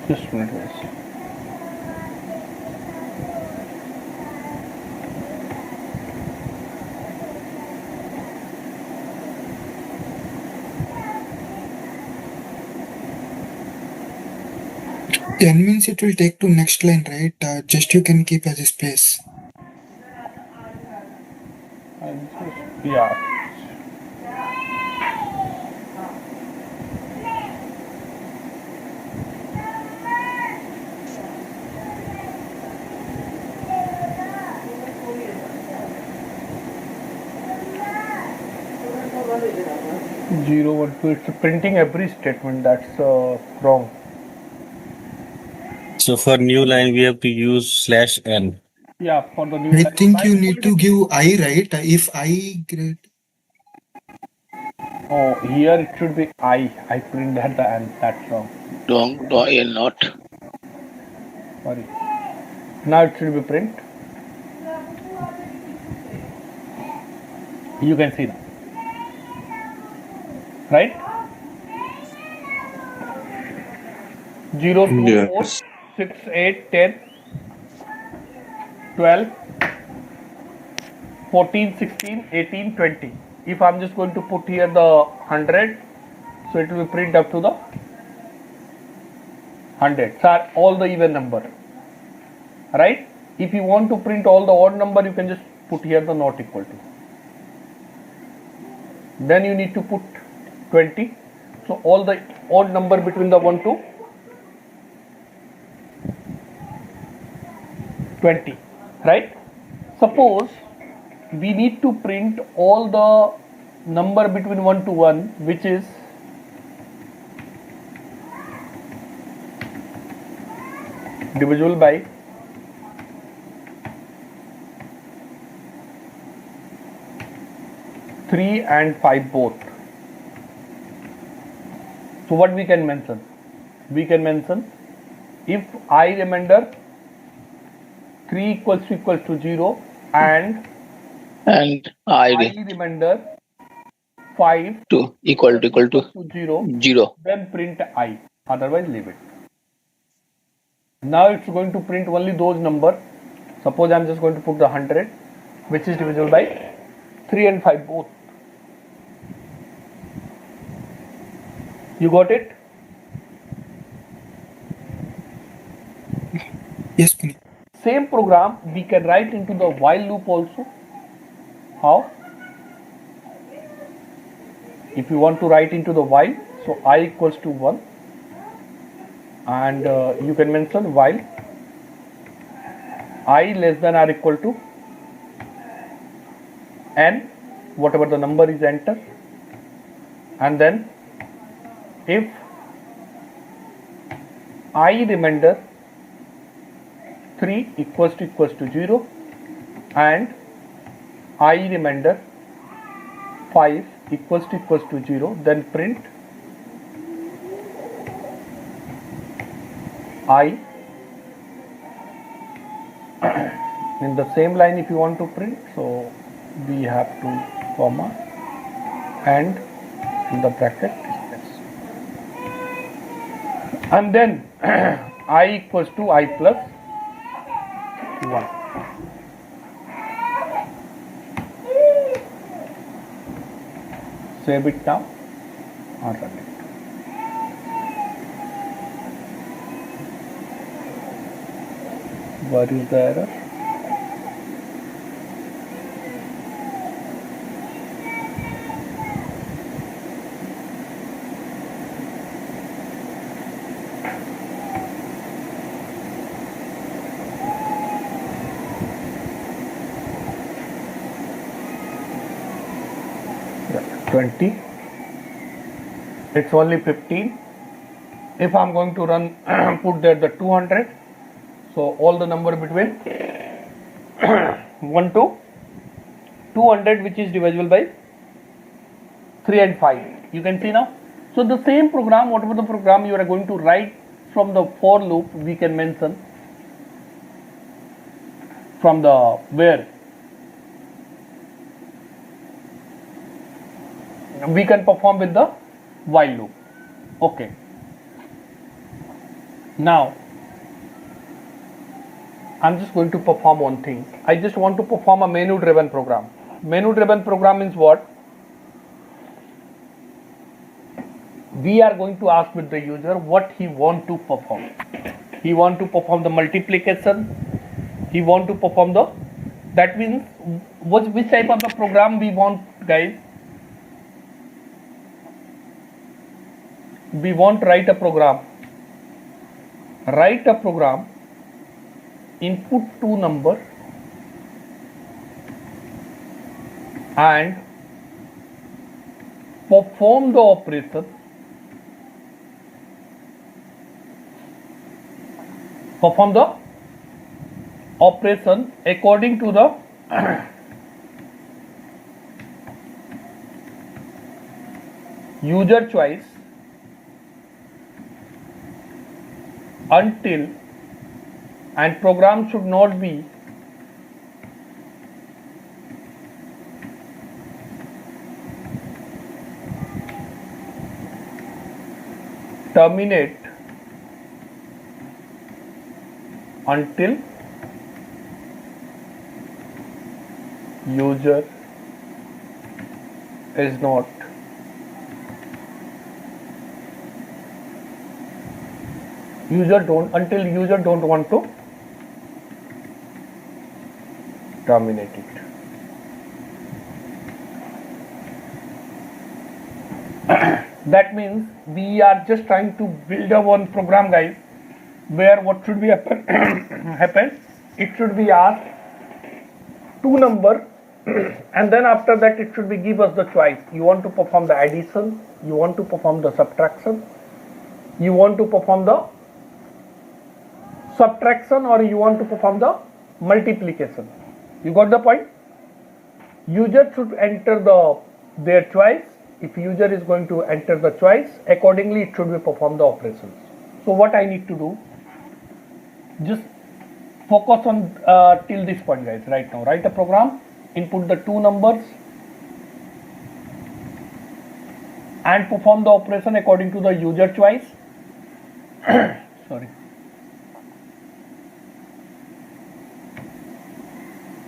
just a minute, guys. N means it will take to next line, right? Just you can keep as a space. Yeah. Zero, 1, 2. It's printing every statement. That's wrong. So for new line, we have to use /n. Yeah, for the new I line. think By you need to default, give I, right? If I great. oh, here it should be I. I print at the end. That's wrong. Don't not. Sorry. Now it should be print. You can see now. Right? 0, 2, Yeah. 4, 6, 8, 10, 12, 14, 16, 18, 20. If I'm just going to put here the 100, so it will print up to the 100. So all the even number. Right? If you want to print all the odd number, you can just put here the not equal to. Then you need to put 20. So all the odd number between the 1 to 20. Right? Suppose we need to print all the number between 1 to 1, which is divisible by 3 and 5 both. So what we can mention? We can mention if I remainder 3 equals to 0 and I remainder 5 to equal to 0, 0. then print I, otherwise leave it. Now it's going to print only those numbers. Suppose I'm just going to put the 100, which is divisible by 3 and 5 both. You got it? Yes, Punit. Same program we can write into the while loop also. How? If you want to write into the while, so I equals to 1, and you can mention while I less than or equal to n, whatever the number is enter, and then if I remainder 3 equals to 0 and I remainder 5 equals to 0, then print I. In the same line if you want to print, so we have to comma and in the bracket yes. And then I equals to I plus 1. Save it now and run it. Where is the error? Yeah, 20. It's only 15. If I'm going to run, put there the 200. So all the number between 1 to 200, which is divisible by 3 and 5. You can see now. So the same program, whatever the program you are going to write from the for loop, we can mention from the where we can perform with the while loop. Okay. Now I'm just going to perform one thing. I just want to perform a menu driven program. Menu driven program means what? We are going to ask with the user what he want to perform. He want to perform the multiplication. He want to perform the, that means which type of the program we want, guys. We want to write a program. Write a program, input 2 number and perform the operation, according to the user choice until, and program should not be terminate until user is not until user don't want to terminate it. That means we are just trying to build a one program, guys, where what should be happen? It should be asked 2 number and then after that it should be give us the choice. You want to perform the addition, you want to perform the subtraction, you want to perform the subtraction, or you want to perform the multiplication. You got the point? User should enter their choice. If user is going to enter the choice, accordingly it should be perform the operations. So what I need to do, just focus on till this point, guys. Right now, write a program, input the 2 numbers and perform the operation according to the user choice. Sorry.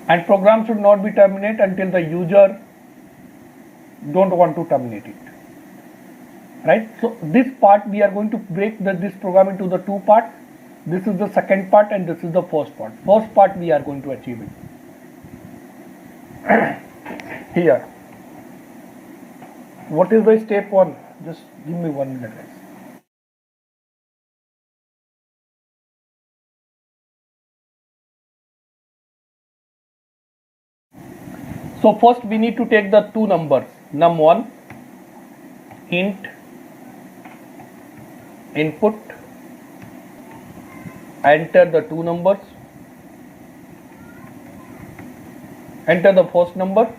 And program should not be terminated until the user don't want to terminate it. Right? So this part we are going to break this program into the two parts. This is the second part and this is the first part. First part we are going to achieve it. Here. What is the step 1? Just give me 1 minute, guys. So first we need to take the two numbers, num1 int input, enter the two numbers, enter the first number,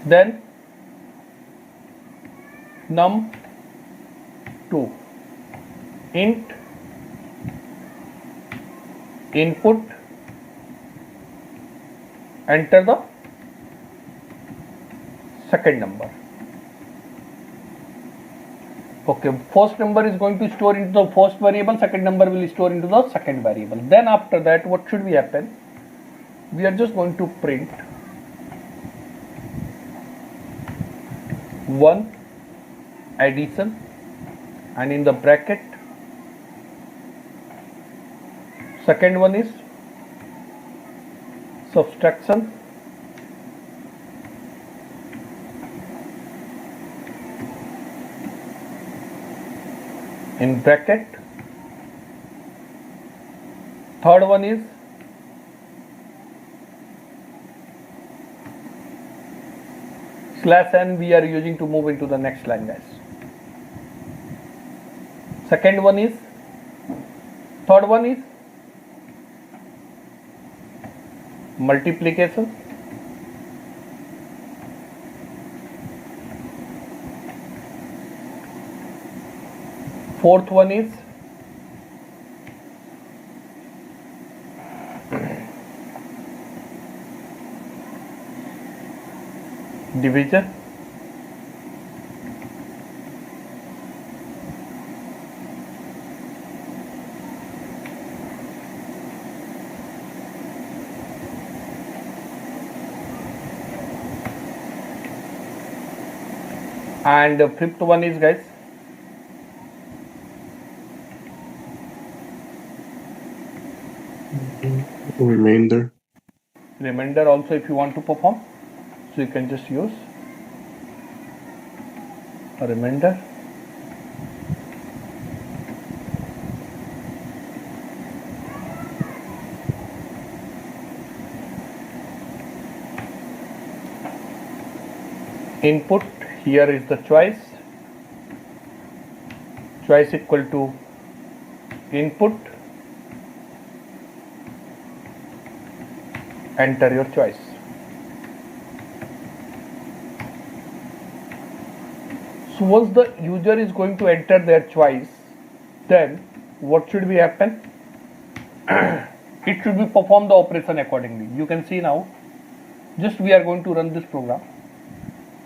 then num2 int input, enter the second number. Okay, first number is going to store into the first variable, second number will store into the second variable. Then after that, what should be happen? We are just going to print 1 addition and in the bracket second one is subtraction in bracket, third one is /n we are using to move into the next line, guys. Second one is, third one is multiplication, fourth one is division, and the fifth one is, guys, Remainder. remainder also if you want to perform, so you can just use a remainder. Input, here is the choice equal to input, enter your choice. So once the user is going to enter their choice, then what should be happen? It should be perform the operation accordingly. You can see now, just we are going to run this program,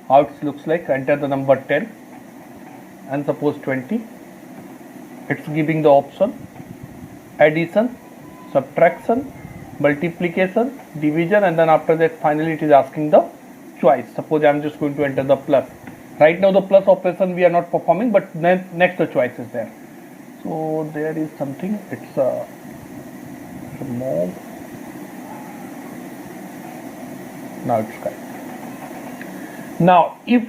how it looks like. Enter the number 10 and suppose 20. It's giving the option addition, subtraction, multiplication, division, and then after that finally it is asking the choice. Suppose I am just going to enter the plus. Right now the plus operation we are not performing, but next the choice is there. So there is something, it's a remove. Now it's correct. Now if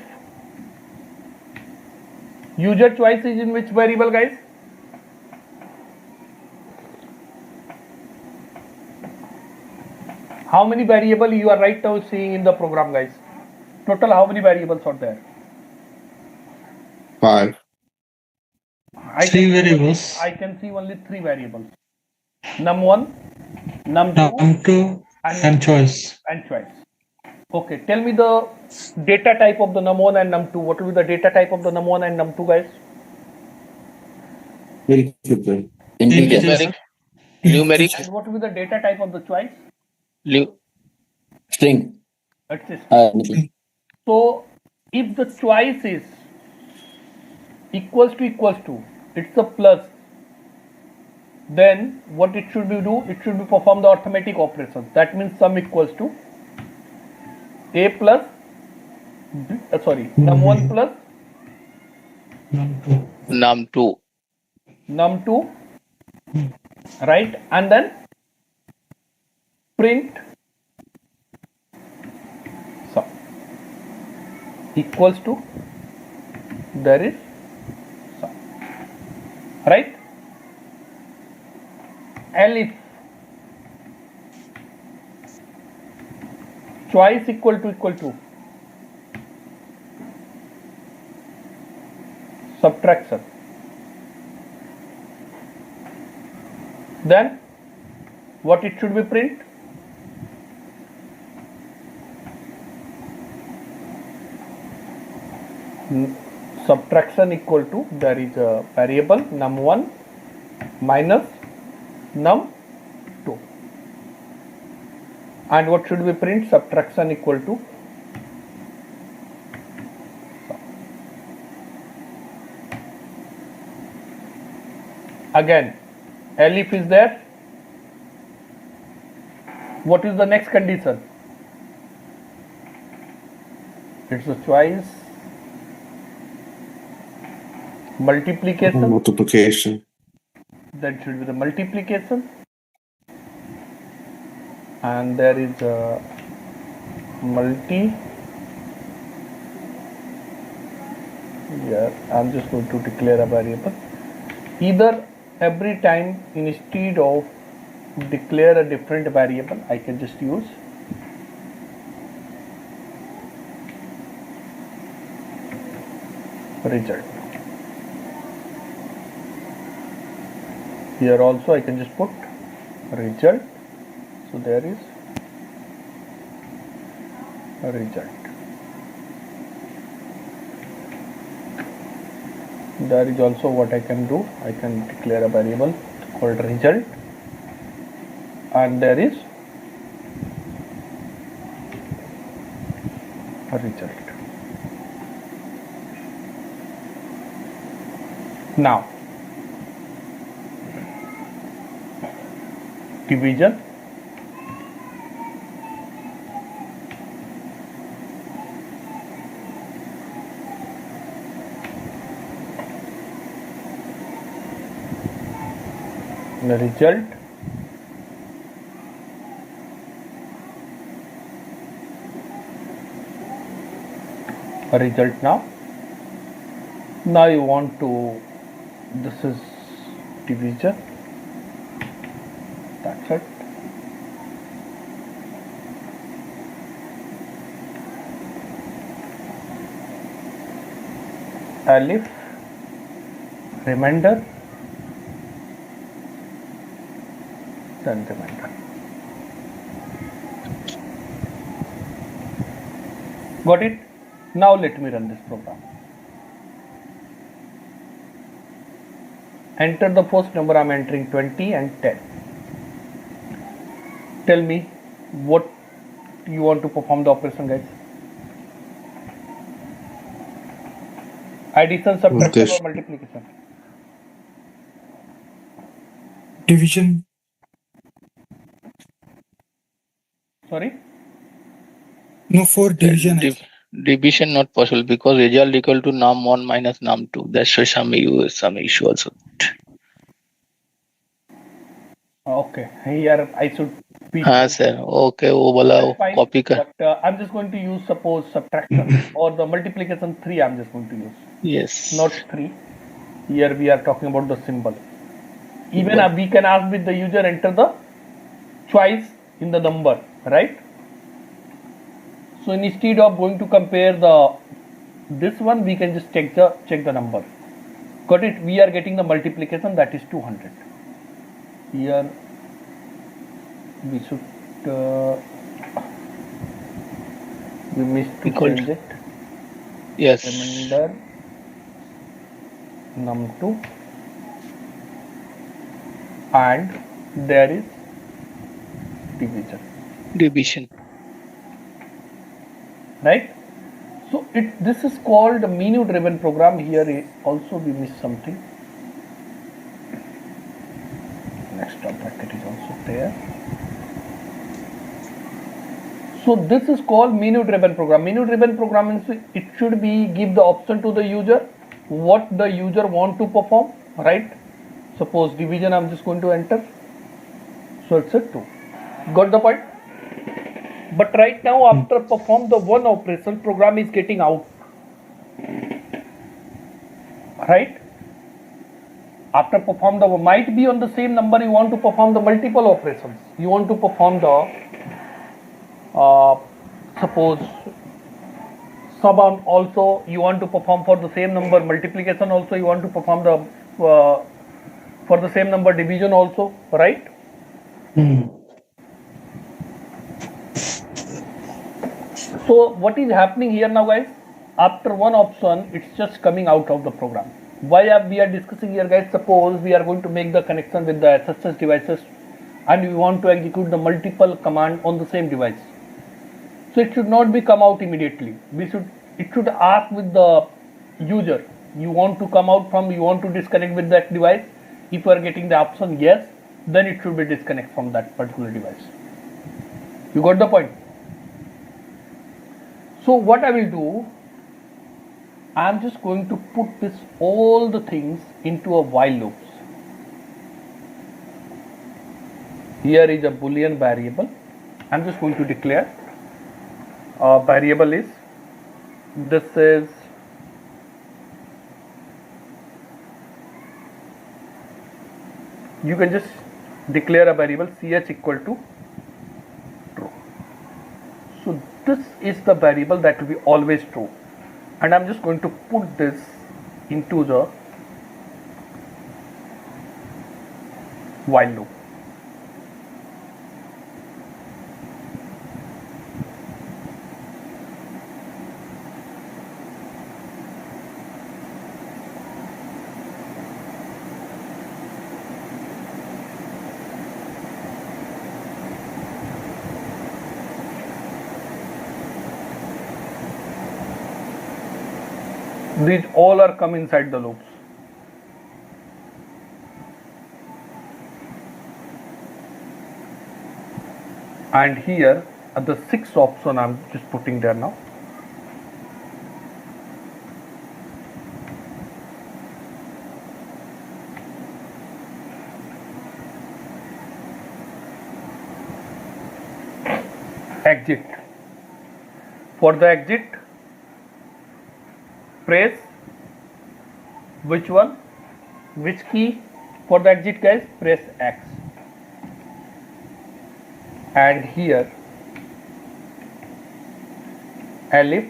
user choice is in which variable, guys? How many variables you are right now seeing in the program, guys? Total how many variables are there? 5. Three variables. I can see only 3 variables. Num1, num2, Num2 and choice. and choice. Okay, tell me the data type of the num1 and num2. What will be the data type of the num1 and num2, guys? Integer. Numeric. Numeric. And what will be the data type of the choice? String. It's a string. So if the choice is equals to, it's a plus, then what it should be do? It should be perform the arithmetic operation. That means sum equals to A plus num1 plus Num2. num2. num2, right? And then print sum equals to there is sum, right? Elif choice equal to subtraction, then what it should be print? Subtraction equal to there is a variable num1 minus num2, and what should we print? Subtraction equal to again elif is there. What is the next condition? It's a choice multiplication, Multiplication. that should be the multiplication, and there is a multi. Here I'm just going to declare a variable. Either every time instead of declare a different variable, I can just use result. Here also I can just put result. So there is a result. There is also what I can do. I can declare a variable called result, and there is a result. Now division. The result now you want to, this is division, that's it. Alif remainder, then remainder. Got it? Now let me run this program. Enter the first number. I'm entering 20 and 10. Tell me what you want to perform the operation, guys. Addition, subtraction, or multiplication? Division. Sorry? No, for division. Division not possible because result equal to num1 minus num2. That's why some issue also. Okay, here I should be. sir. Okay, वो वाला copy कर. But I'm just going to use suppose subtraction or the multiplication 3. I'm just going to use. Yes. Not 3. Here we are talking about the symbol. Even we can ask with the user enter the choice in the number, right? So instead of going to compare this one, we can just check the number. Got it? We are getting the multiplication, that is 200. Here we should we missed to change it. Yes. Remainder num2, and there is division. Right? So this is called a menu driven program. Here also we missed something. Next top bracket is also there. So this is called menu driven program. Menu driven program means it should be give the option to the user what the user want to perform, right? Suppose division I'm just going to enter. So it's a 2. Got the point? But right now after perform the one operation, program is getting out. Right? After perform the might be on the same number you want to perform the multiple operations. You want to perform the suppose sum also you want to perform for the same number, multiplication also you want to perform the for the same number, division also, right? So what is happening here now, guys? After one option, it's just coming out of the program. Why we are discussing here, guys? Suppose we are going to make the connection with the SSH devices and we want to execute the multiple command on the same device. So it should not be come out immediately. It should ask with the user, you want to come out from, you want to disconnect with that device. If you are getting the option yes, then it should be disconnect from that particular device. You got the point? So what I will do, I am just going to put this all the things into a while loops. Here is a boolean variable. I am just going to declare variable is, this is you can just declare a variable ch equal to true. So this is the variable that will be always true, and I'm just going to put this into the while loop. These all are come inside the loops. And here at the sixth option I'm just putting there now. Exit. For the exit, press which one, which key for the exit, guys? Press X. And here elif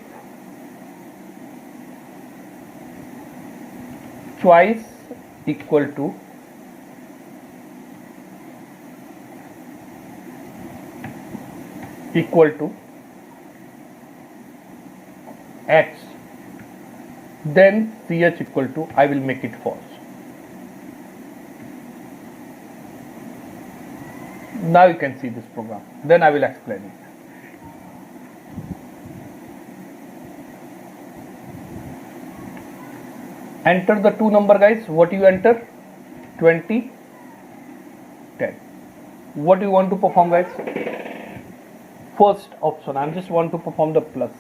choice equal to X, then ch equal to, I will make it false. Now you can see this program, then I will explain it. Enter the two number, guys. What you enter? 20, 10. What do you want to perform, guys? First option, I just want to perform the plus.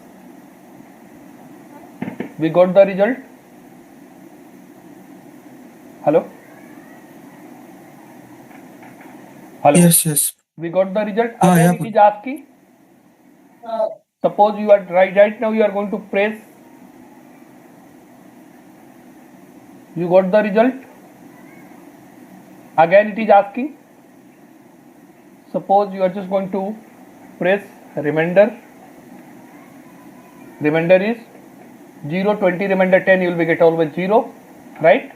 We got the result. Hello? Hello? Yes. We got the result. Ah, Again, yeah. it is asking. Suppose you are right now, you are going to press. You got the result. Again, it is asking. Suppose you are just going to press remainder. Remainder is 0, 20, remainder 10, you will be get always 0, right?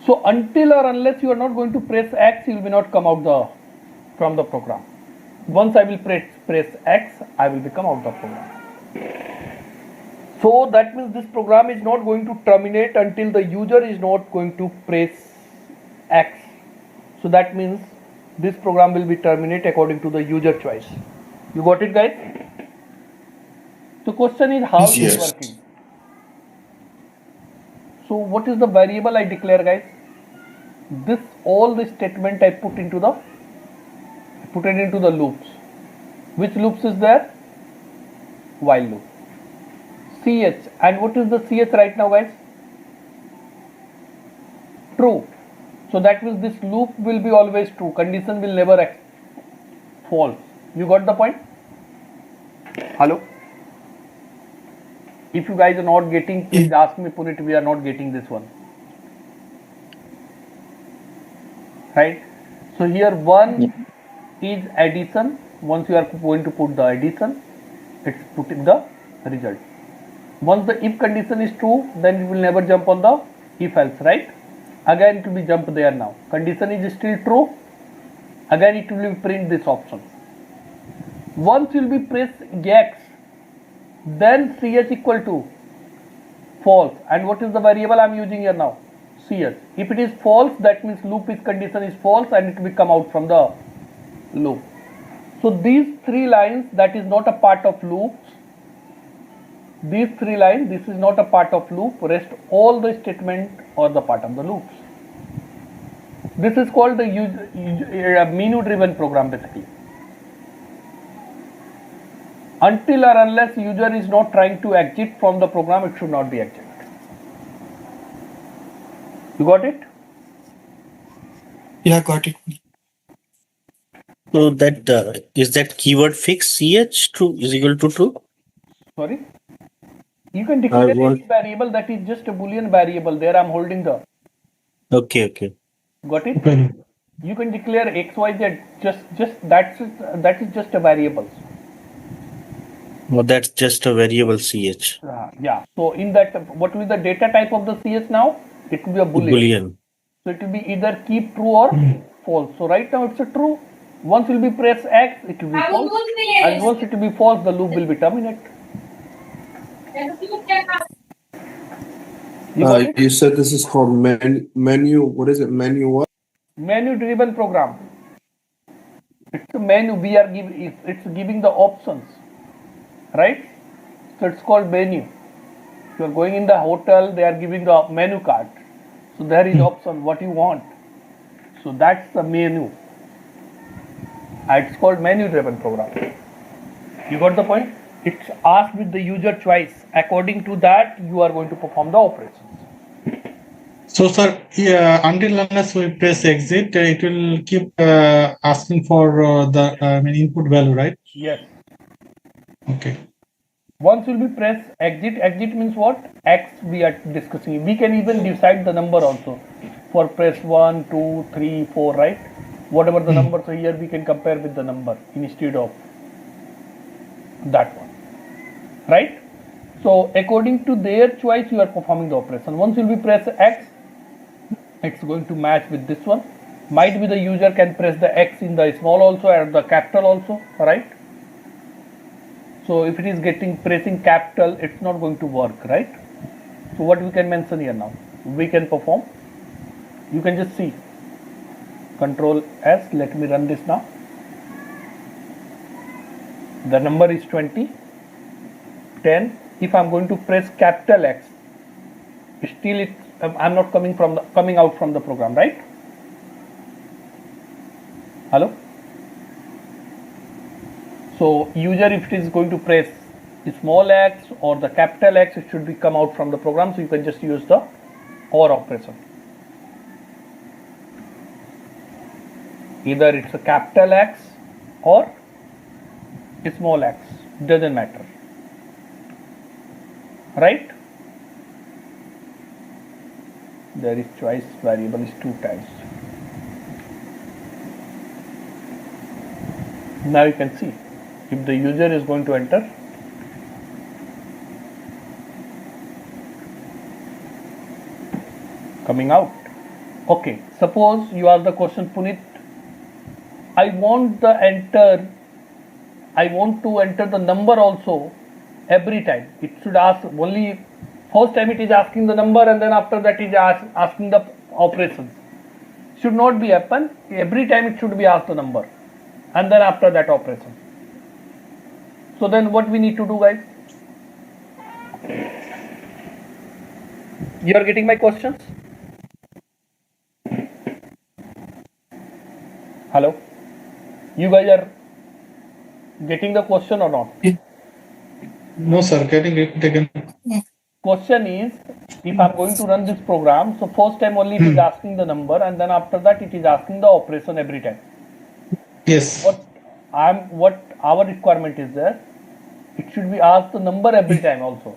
So until or unless you are not going to press X, you will be not come out from the program. Once I will press X, I will become out of the program. So that means this program is not going to terminate until the user is not going to press X. So that means this program will be terminated according to the user choice. You got it, guys? The question is how it is working. So what is the variable I declare, guys? This all the statement I put into the put it into the loops. Which loops is there? While loop. CH, and what is the CH right now, guys? True. So that means this loop will be always true. Condition will never false. You got the point? Hello? If you guys are not getting, please ask me, Punit, we are not getting this one. Right? So here 1 is addition. Once you are going to put the addition, it's put in the result. Once the if condition is true, then it will never jump on the if else, right? Again it will be jump there now. Condition is still true. Again it will print this option. Once you will be press X, then CH equal to false. And what is the variable I am using here now? CH. If it is false, that means loop is condition is false and it will come out from the loop. So these 3 lines, that is not a part of loops. These 3 lines, this is not a part of loop. Rest all the statement or the part of the loops. This is called the menu driven program basically. Until or unless user is not trying to exit from the program, it should not be exit. You got it? Yeah, got it. So that is that keyword fix ch true is equal to true? Sorry? You can declare any want- variable that is just a boolean variable. There I am holding the. Okay. Got it? Okay. You can declare XYZ. Just that is just a variable. Well, that's just a variable ch. Yeah. So in that, what will be the data type of the CS now? It will be a boolean. Boolean. So it will be either keep true or false. So right now it's a true. Once will be press X, it will be false. And once it will be false, the loop will be terminated. You got it? You said this is called menu. What is it? Menu what? Menu driven program. It's a menu. We are giving. It's giving the options, right? So it's called menu. If you are going in the hotel, they are giving the menu card. So there is option what you want. So that's the menu. It's called menu driven program. You got the point? It's asked with the user choice. According to that, you are going to perform the operations. So, sir, until unless we press exit, it will keep asking for the input value, right? Yes. Okay. Once will be press exit. Exit means what? X we are discussing. We can even decide the number also. For press 1, 2, 3, 4, right? Whatever the number. So here we can compare with the number instead of that one. Right? So according to their choice, you are performing the operation. Once will be press X, it's going to match with this one. Might be the user can press the X in the small also and the capital also, right? So if it is pressing capital, it's not going to work, right? So what we can mention here now? We can perform. You can just see. Control S. Let me run this now. The number is 20. 10. If I'm going to press capital X, still I'm not coming out from the program, right? Hello? So user, if it is going to press the small x or the capital X, it should be come out from the program. So you can just use the OR operation. Either it's a capital X or a small x, doesn't matter. Right? There is choice variable is 2 times. Now you can see if the user is going to enter, coming out. Okay, suppose you ask the question, Punit, I want to enter the number also every time. It should ask only first time it is asking the number and then after that it is asking the operations. Should not be happen. Every time it should be asked the number and then after that operation. So then what we need to do, guys? You are getting my questions? Hello? You guys are getting the question or not? No, sir. Getting it taken. Question is, if I'm going to run this program, so first time only it is asking the number, and then after that it is asking the operation every time. Yes. What our requirement is there, it should be asked the number every time also.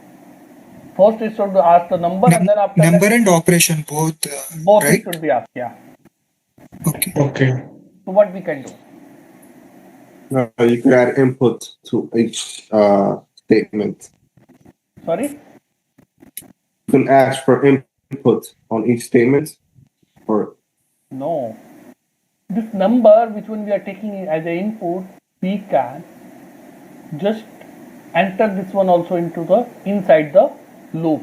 First it should ask the number, and then after number that, and operation both. both right? it should be asked. Yeah. Okay. Okay. So what we can do? You could add input to each statement. Sorry. You can ask for input on each statement, or No. This number, which one we are taking as an input, we can just enter this one also into the inside the loop.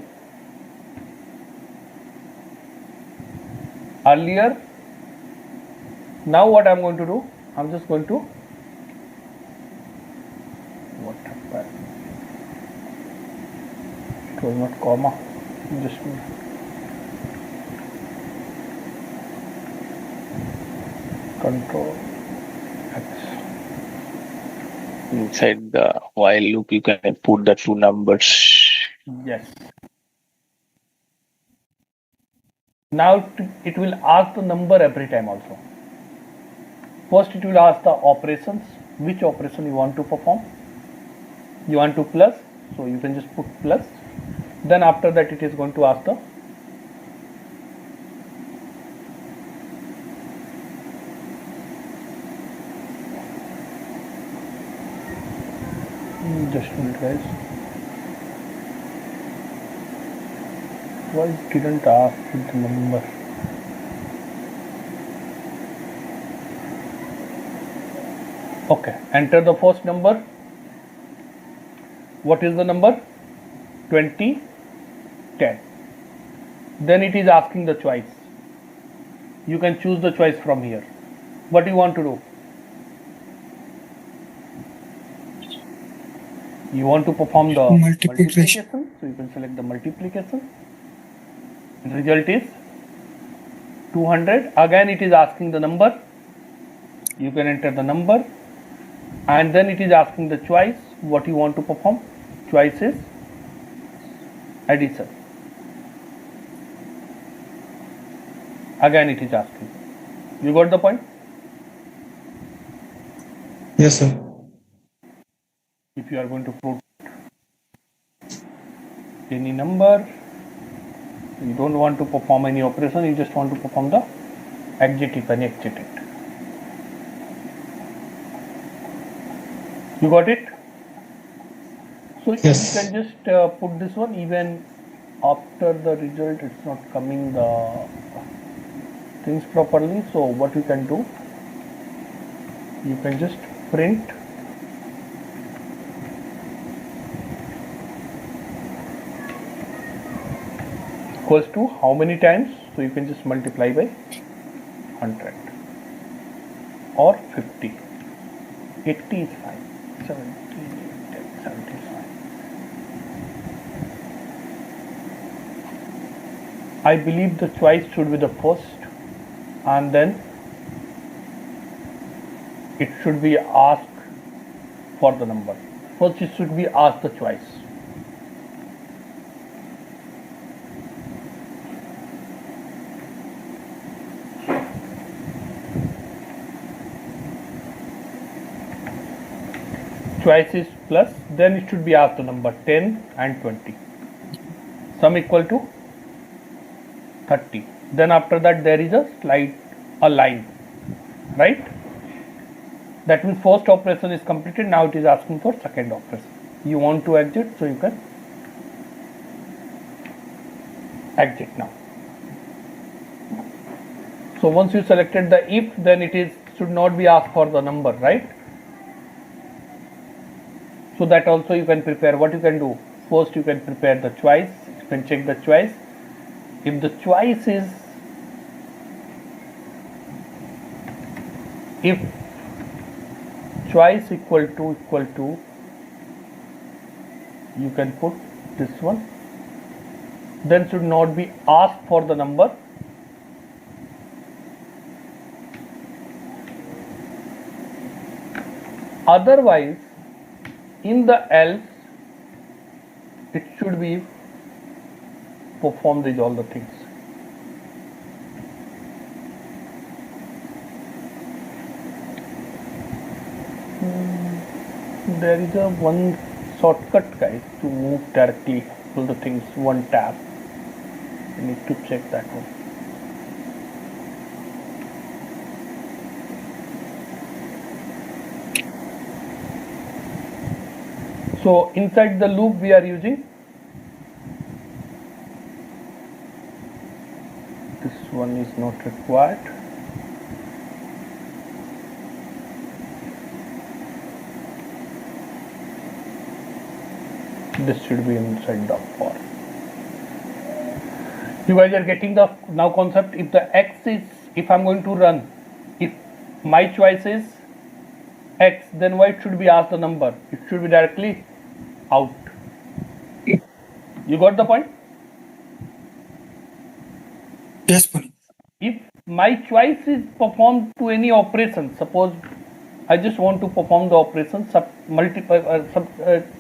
Earlier, now what I'm going to do, I'm just going to, what happened? It was not comma, just Control X. Inside the while loop, you can put the two numbers. Yes. Now it will ask the number every time also. First it will ask the operations, which operation you want to perform. You want to plus, so you can just put plus. Then after that it is going to ask the just a minute guys. Why didn't ask with the number? Okay, enter the first number. What is the number? 20, 10. Then it is asking the choice. You can choose the choice from here. What do you want to do? You want to perform the multiplication, so you can select the multiplication. Result is 200. Again it is asking the number. You can enter the number, and then it is asking the choice, what you want to perform. Choice is addition. Again it is asking. You got the point? Yes, sir. If you are going to put any number, you don't want to perform any operation, you just want to perform the exit, you can exit it. You got it? So Yes. you can just put this one, even after the result it's not coming the things properly. So what you can do, you can just print equals to how many times, so you can just multiply by 100 or 50. 80 is fine. 70, 70 is fine. I believe the choice should be the first, and then it should be asked for the number. First it should be asked the choice. Choice is plus, then it should be asked the number 10 and 20. Sum equal to 30. Then after that there is a line, right? That means first operation is completed. Now it is asking for second operation. You want to exit, so you can exit now. So once you selected the if, then it should not be asked for the number, right? So that also you can prepare. What you can do, first you can prepare the choice. You can check the choice. If the choice is, if choice equal to, you can put this one, then should not be asked for the number. Otherwise, in the else, it should be perform these all the things. There is a one shortcut, guys, to move directly to the things, one tab. You need to check that one. So inside the loop we are using this one is not required. This should be inside the for. You guys are getting the now concept. If the x is, if I'm going to run, if my choice is x, then why it should be asked the number? It should be directly out. You got the point? Yes, Punit. If my choice is performed to any operation, suppose I just want to perform the operation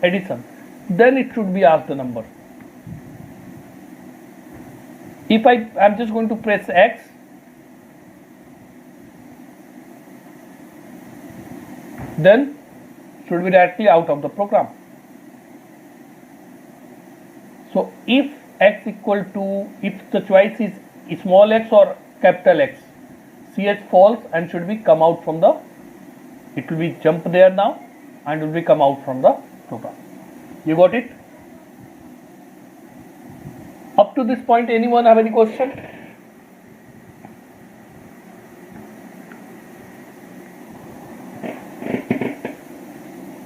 addition, then it should be asked the number. If I'm just going to press X, then should be directly out of the program. So if X equal to, if the choice is small x or capital X, CH false and should be come out from the, it will be jump there now and will be come out from the program. You got it? Up to this point, anyone have any question?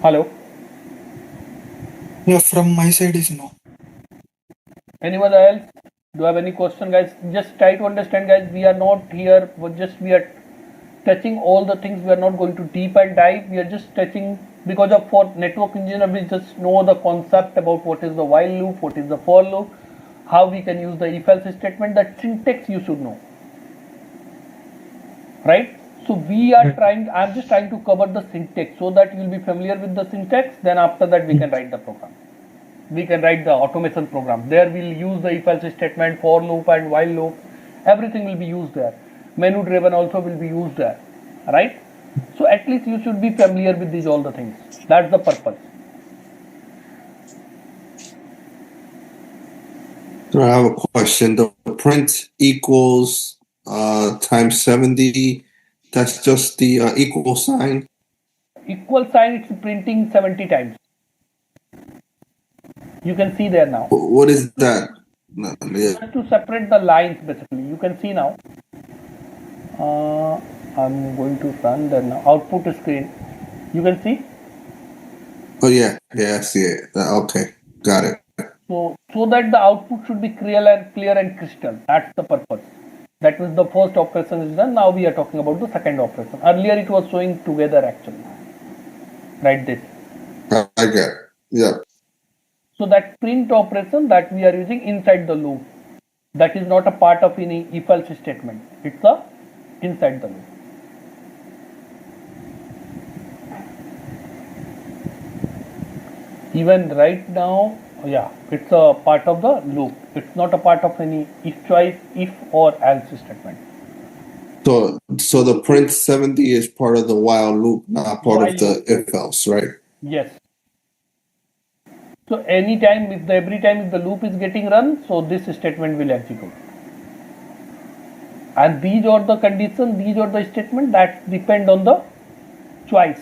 Hello? No, from my side is no. Anyone else? Do you have any question, guys? Just try to understand, guys. We are not here, we are touching all the things. We are not going to deep and dive. We are just touching, because of for network engineer, we just know the concept about what is the while loop, what is the for loop, how we can use the if-else statement. That syntax you should know, right? So we are trying, I'm just trying to cover the syntax so that you will be familiar with the syntax. Then after that we can write the program. We can write the automation program. There we'll use the if-else statement, for loop and while loop. Everything will be used there. Menu driven also will be used there, right? So at least you should be familiar with these all the things. That's the purpose. So I have a question. The print equals times 70. That's just the equal sign. Equal sign, it's printing 70 times. You can see there now. What is that? No, yeah. Just to separate the lines, basically. You can see now. I'm going to run the now output screen. You can see. Oh yeah, I see it. Okay, got it. So that the output should be clear and crystal. That's the purpose. That was the first operation is done. Now we are talking about the second operation. Earlier it was showing together actually. Right this. I get it. Yeah. So that print operation that we are using inside the loop, that is not a part of any if-else statement. It's a inside the loop. Even right now, yeah, it's a part of the loop. It's not a part of any if choice, if or else statement. So the print 70 is part of the while loop, not part of the if else, right? Yes. So anytime, every time if the loop is getting run, so this statement will execute. And these are the conditions, these are the statement that depend on the choice.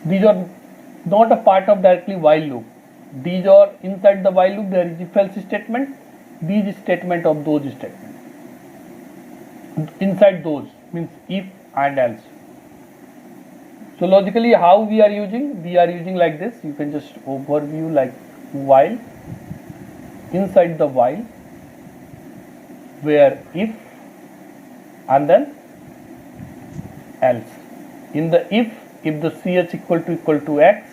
These are not a part of directly while loop. These are inside the while loop, there is if-else statement, these statement of those statements. Inside those means if and else. So logically how we are using like this. You can just overview like while, inside the while, where if and then else. In the if the ch equal to x,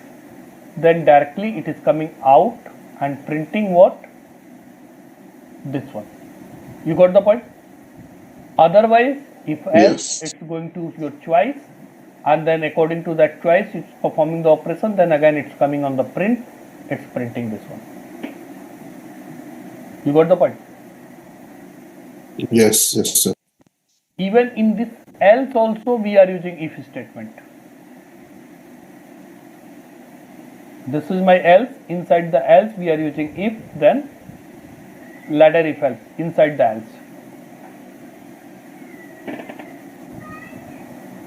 then directly it is coming out and printing what? This one. You got the point? Otherwise, if else, it's going to your choice. and then according to that choice it's performing the operation, then again it's coming on the print, it's printing this one. You got the point? Yes, yes, sir. Even in this else also we are using if statement. This is my else. Inside the else we are using if, then ladder if else inside the else.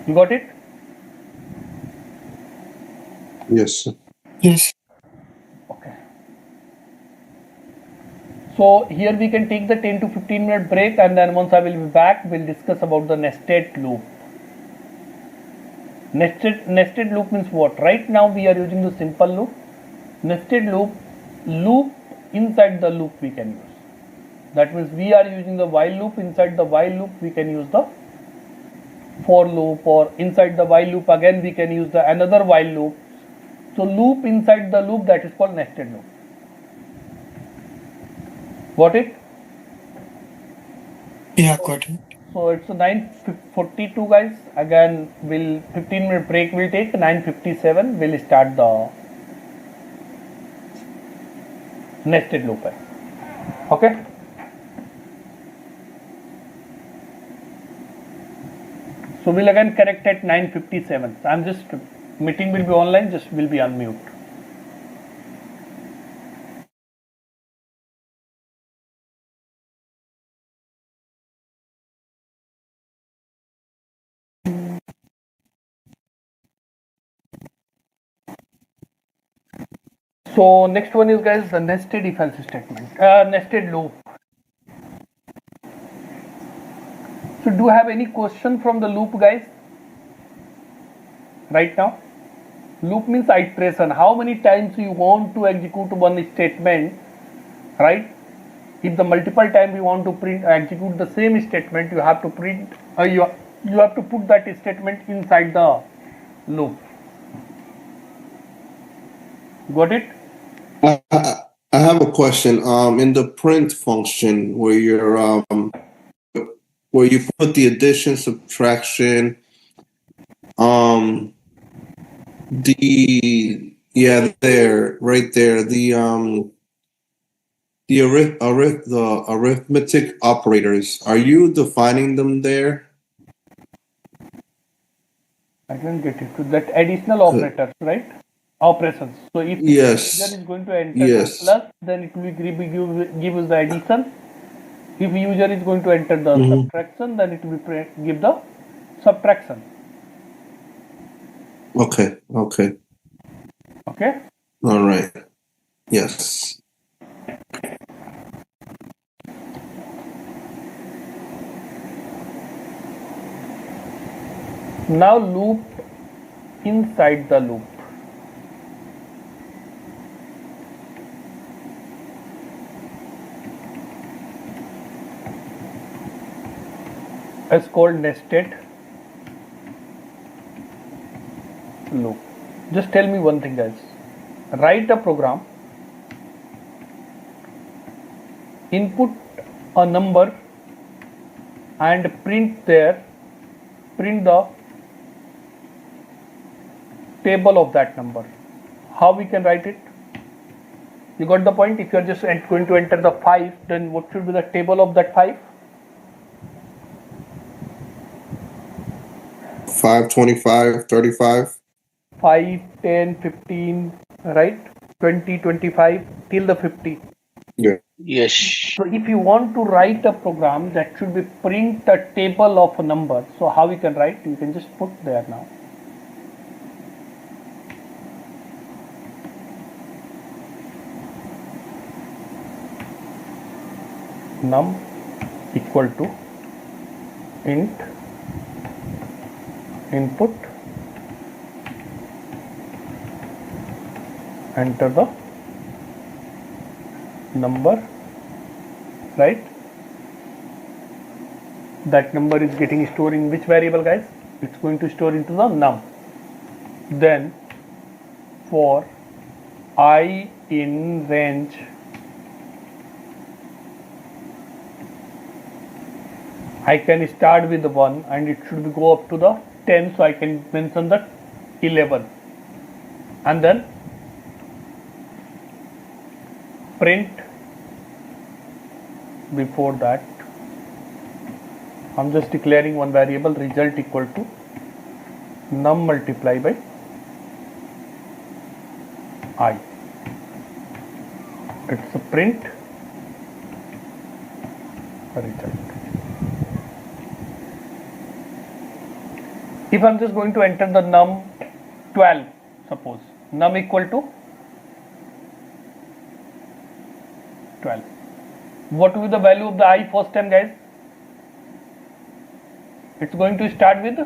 You got it? Yes, sir. Yes. Okay. So here we can take the 10 to 15 minute break, and then once I will be back, we'll discuss about the nested loop. Nested loop means what? Right now we are using the simple loop. Nested loop inside the loop we can use. That means we are using the while loop. Inside the while loop we can use the for loop, or inside the while loop again we can use the another while loop. So loop inside the loop, that is called nested loop. Got it? Yeah, got it. So it's 9:42 guys. Again, 15-minute break will take. 9:57 we'll start the nested loop. Okay. So we'll again connect at 9:57. I'm just meeting will be online. Just will be unmute. So next one is guys the nested if else statement, nested loop. So do you have any question from the loop guys? Right now, loop means iteration. How many times you want to execute one statement, right? If the multiple time you want to execute the same statement, you have to print. You have to put that statement inside the loop. Got it? I have a question. In the print function where you're where you put the addition, subtraction, right there, the arithmetic operators. Are you defining them there? I didn't get it. So that additional operators, right? Operations. So if Yes. user is going to enter Yes. the plus, then it will give us the addition. If user is going to enter the subtraction, then it will give the subtraction. Okay. Okay. Okay. All right. Yes. Now loop inside the loop. It's called nested loop. Just tell me one thing guys. Write a program, input a number and print the table of that number. How we can write it? You got the point? If you are just going to enter the 5, then what should be the table of that 5? 5, 25, 35. 5, 10, 15, right? 20, 25 till the 50. Yeah. Yes. So if you want to write a program that should be print a table of a number, so how we can write? You can just put there now. Num equal to int input, enter the number, right? That number is getting stored in which variable guys? It's going to store into the num. Then for I in range I can start with 1 and it should go up to the 10, so I can mention the 11 and then print. Before that I'm just declaring one variable result equal to num multiply by I. It's a print result. If I'm just going to enter the num 12, suppose num equal to 12, what will be the value of the I first time, guys? It's going to start with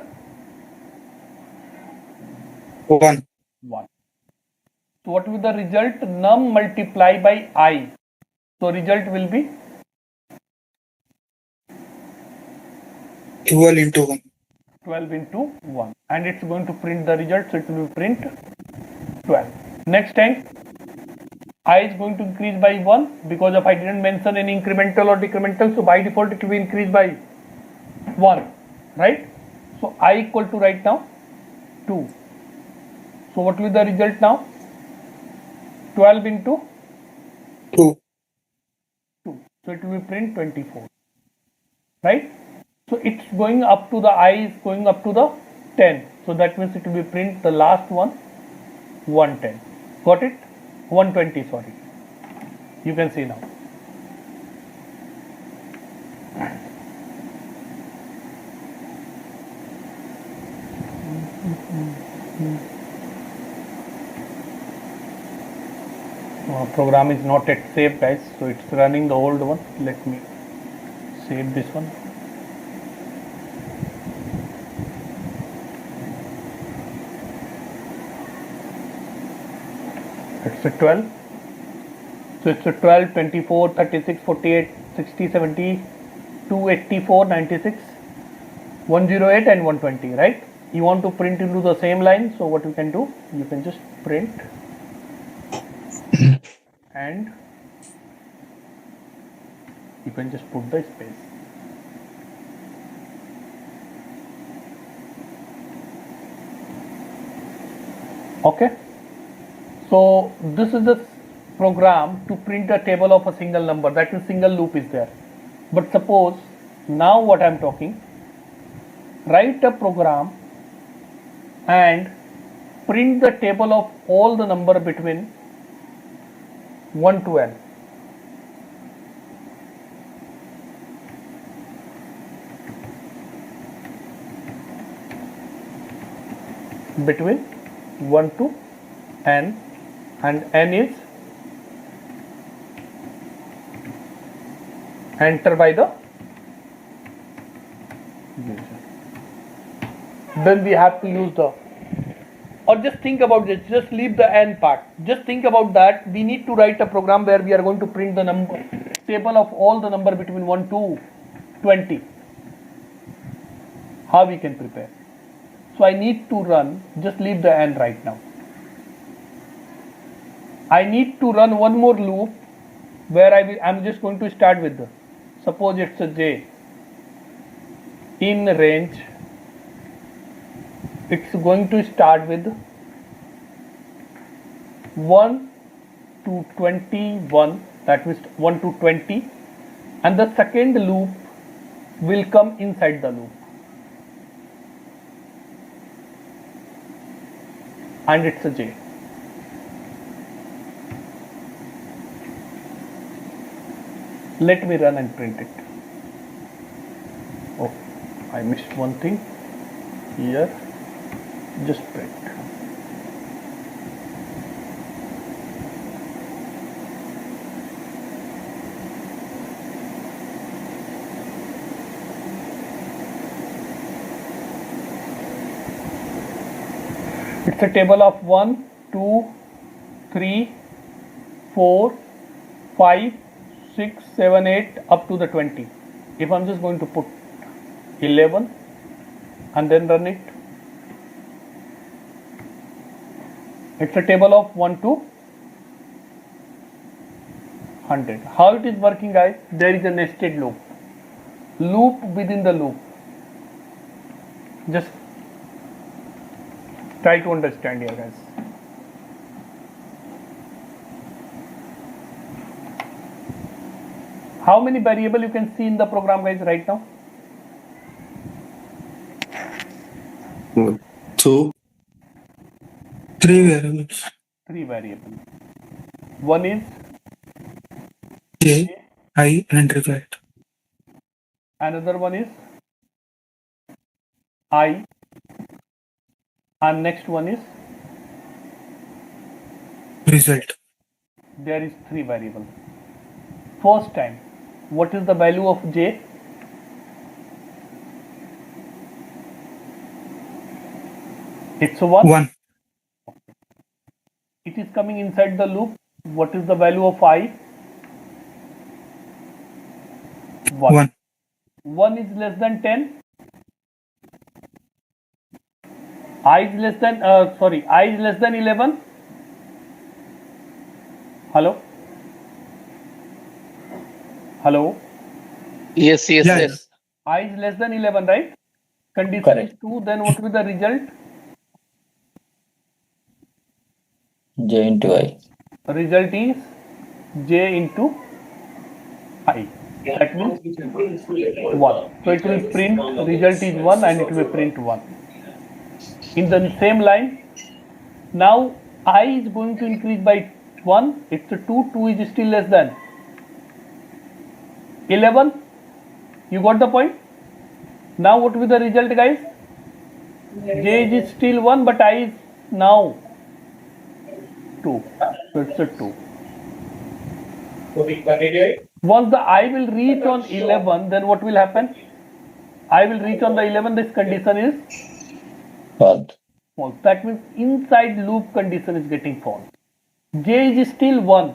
1. 1. So what will be the result? Num multiply by I. So result will be 12 into 1. 12 into 1, and it's going to print the result, so it will be print 12. Next time I is going to increase by 1 because of I didn't mention any incremental or decremental, so by default it will be increased by 1, right? So I equal to right now 2. So what will be the result now? 12 into 2. 2. So it will be print 24, right? So it's going up to the I is going up to the 10. So that means it will be print the last one 110. Got it? 120, sorry. You can see now. Program is not yet saved, guys, so it's running the old one. Let me save this one. It's a 12. So it's a 12, 24, 36, 48, 60, 70, 284, 96, 108 and 120, right? You want to print into the same line, so what you can do, you can just print and you can just put the space. Okay. So this is the program to print a table of a single number, that is single loop is there. But suppose now what I am talking, write a program and print the table of all the number between 1 to n. Between 1 to n, and n is entered by the user. Then we have to use the, or just think about this, just leave the n part, just think about that. We need to write a program where we are going to print the number table of all the number between 1 to 20. How we can prepare? So I need to run, just leave the n right now. I need to run one more loop where I'm just going to start with the, suppose it's a j in range. It's going to start with 1 to 21, that means 1 to 20, and the second loop will come inside the loop, and it's a j. Let me run and print it. Oh, I missed one thing here. Just print. It's a table of 1, 2, 3, 4, 5, 6, 7, 8 up to the 20. If I'm just going to put 11 and then run it, it's a table of 1 to 100. How it is working, guys? There is a nested loop. Loop within the loop. Just Try to understand here, guys. How many variable you can see in the program, guys, right now? 2. 3 variables. 3 variables. One is J, I, and result. Another one is I, and next one is Result. there is 3 variables. First time, what is the value of J? It's 1. 1. It is coming inside the loop. What is the value of I? 1. 1 is less than 10. I is less than I is less than 11. Hello? Hello? Yes. Yeah. I is less than 11, right? Condition Correct. is 2. Then what will be the result? J into I. Result is J into I. That means 1. So it will print result is 1 and it will print 1. In the same line, now I is going to increase by 1. It's a 2. 2 is still less than 11. You got the point? Now what will be the result, guys? J is still 1, but I is now 2. So it's a 2. Once the I will reach on 11, then what will happen? I will reach on the 11, this condition is False. false. That means inside loop condition is getting false. J is still 1.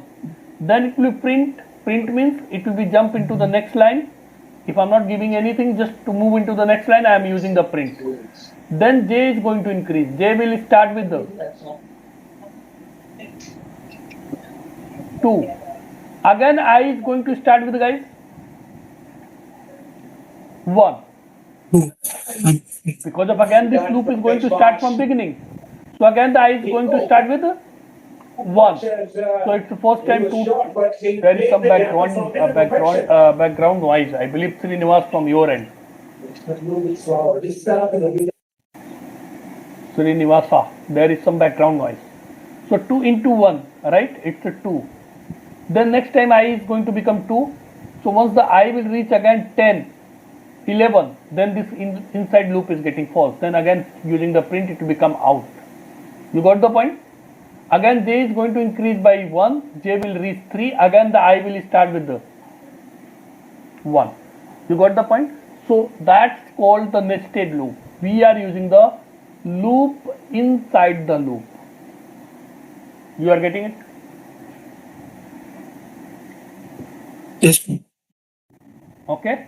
Then it will print. Print means it will be jump into the next line. If I'm not giving anything, just to move into the next line, I am using the print. Then J is going to increase. J will start with the 2. Again, I is going to start with, guys, 1. 2. Because of again this loop is going to start from beginning. So again the I is going to start with 1. So it's the first time to there is some background noise. I believe Srinivas from your end. Srinivasa, there is some background noise. So 2 into 1, right? It's a 2. Then next time I is going to become 2. So once the I will reach again 10, 11, then this inside loop is getting false. Then again using the print it will become out. You got the point? Again J is going to increase by 1. J will reach 3. Again the I will start with the 1. You got the point? So that's called the nested loop. We are using the loop inside the loop. You are getting it? Yes. Okay.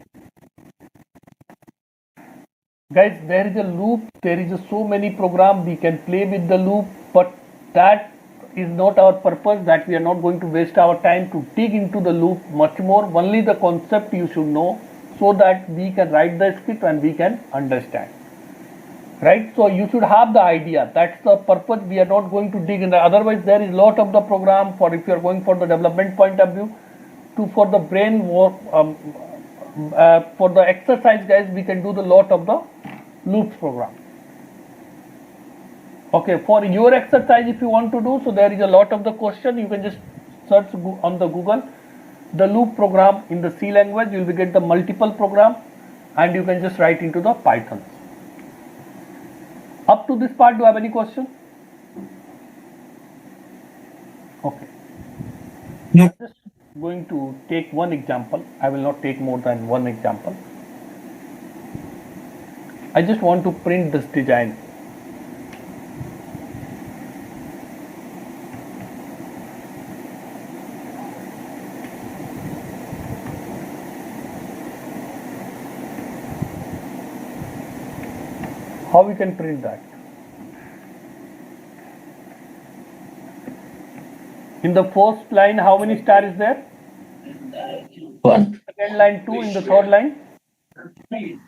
Guys, there is a loop, there is so many programs we can play with the loop, but that is not our purpose. That we are not going to waste our time to dig into the loop much more. Only the concept you should know, so that we can write the script and we can understand. Right? So you should have the idea. That's the purpose. We are not going to dig in. Otherwise, there is a lot of the program for if you are going for the development point of view, for the brain work. For the exercise, guys, we can do the lot of the loops program. Okay, for your exercise, if you want to do, so there is a lot of the question. You can just search on the Google the loop program in the C language. You will get the multiple program, and you can just write into the Python. Up to this part, do you have any question? Okay. No. I'm just going to take one example. I will not take more than one example. I just want to print this design. How we can print that? In the first line, how many star is there? 1. Second line 2, in the third line 3,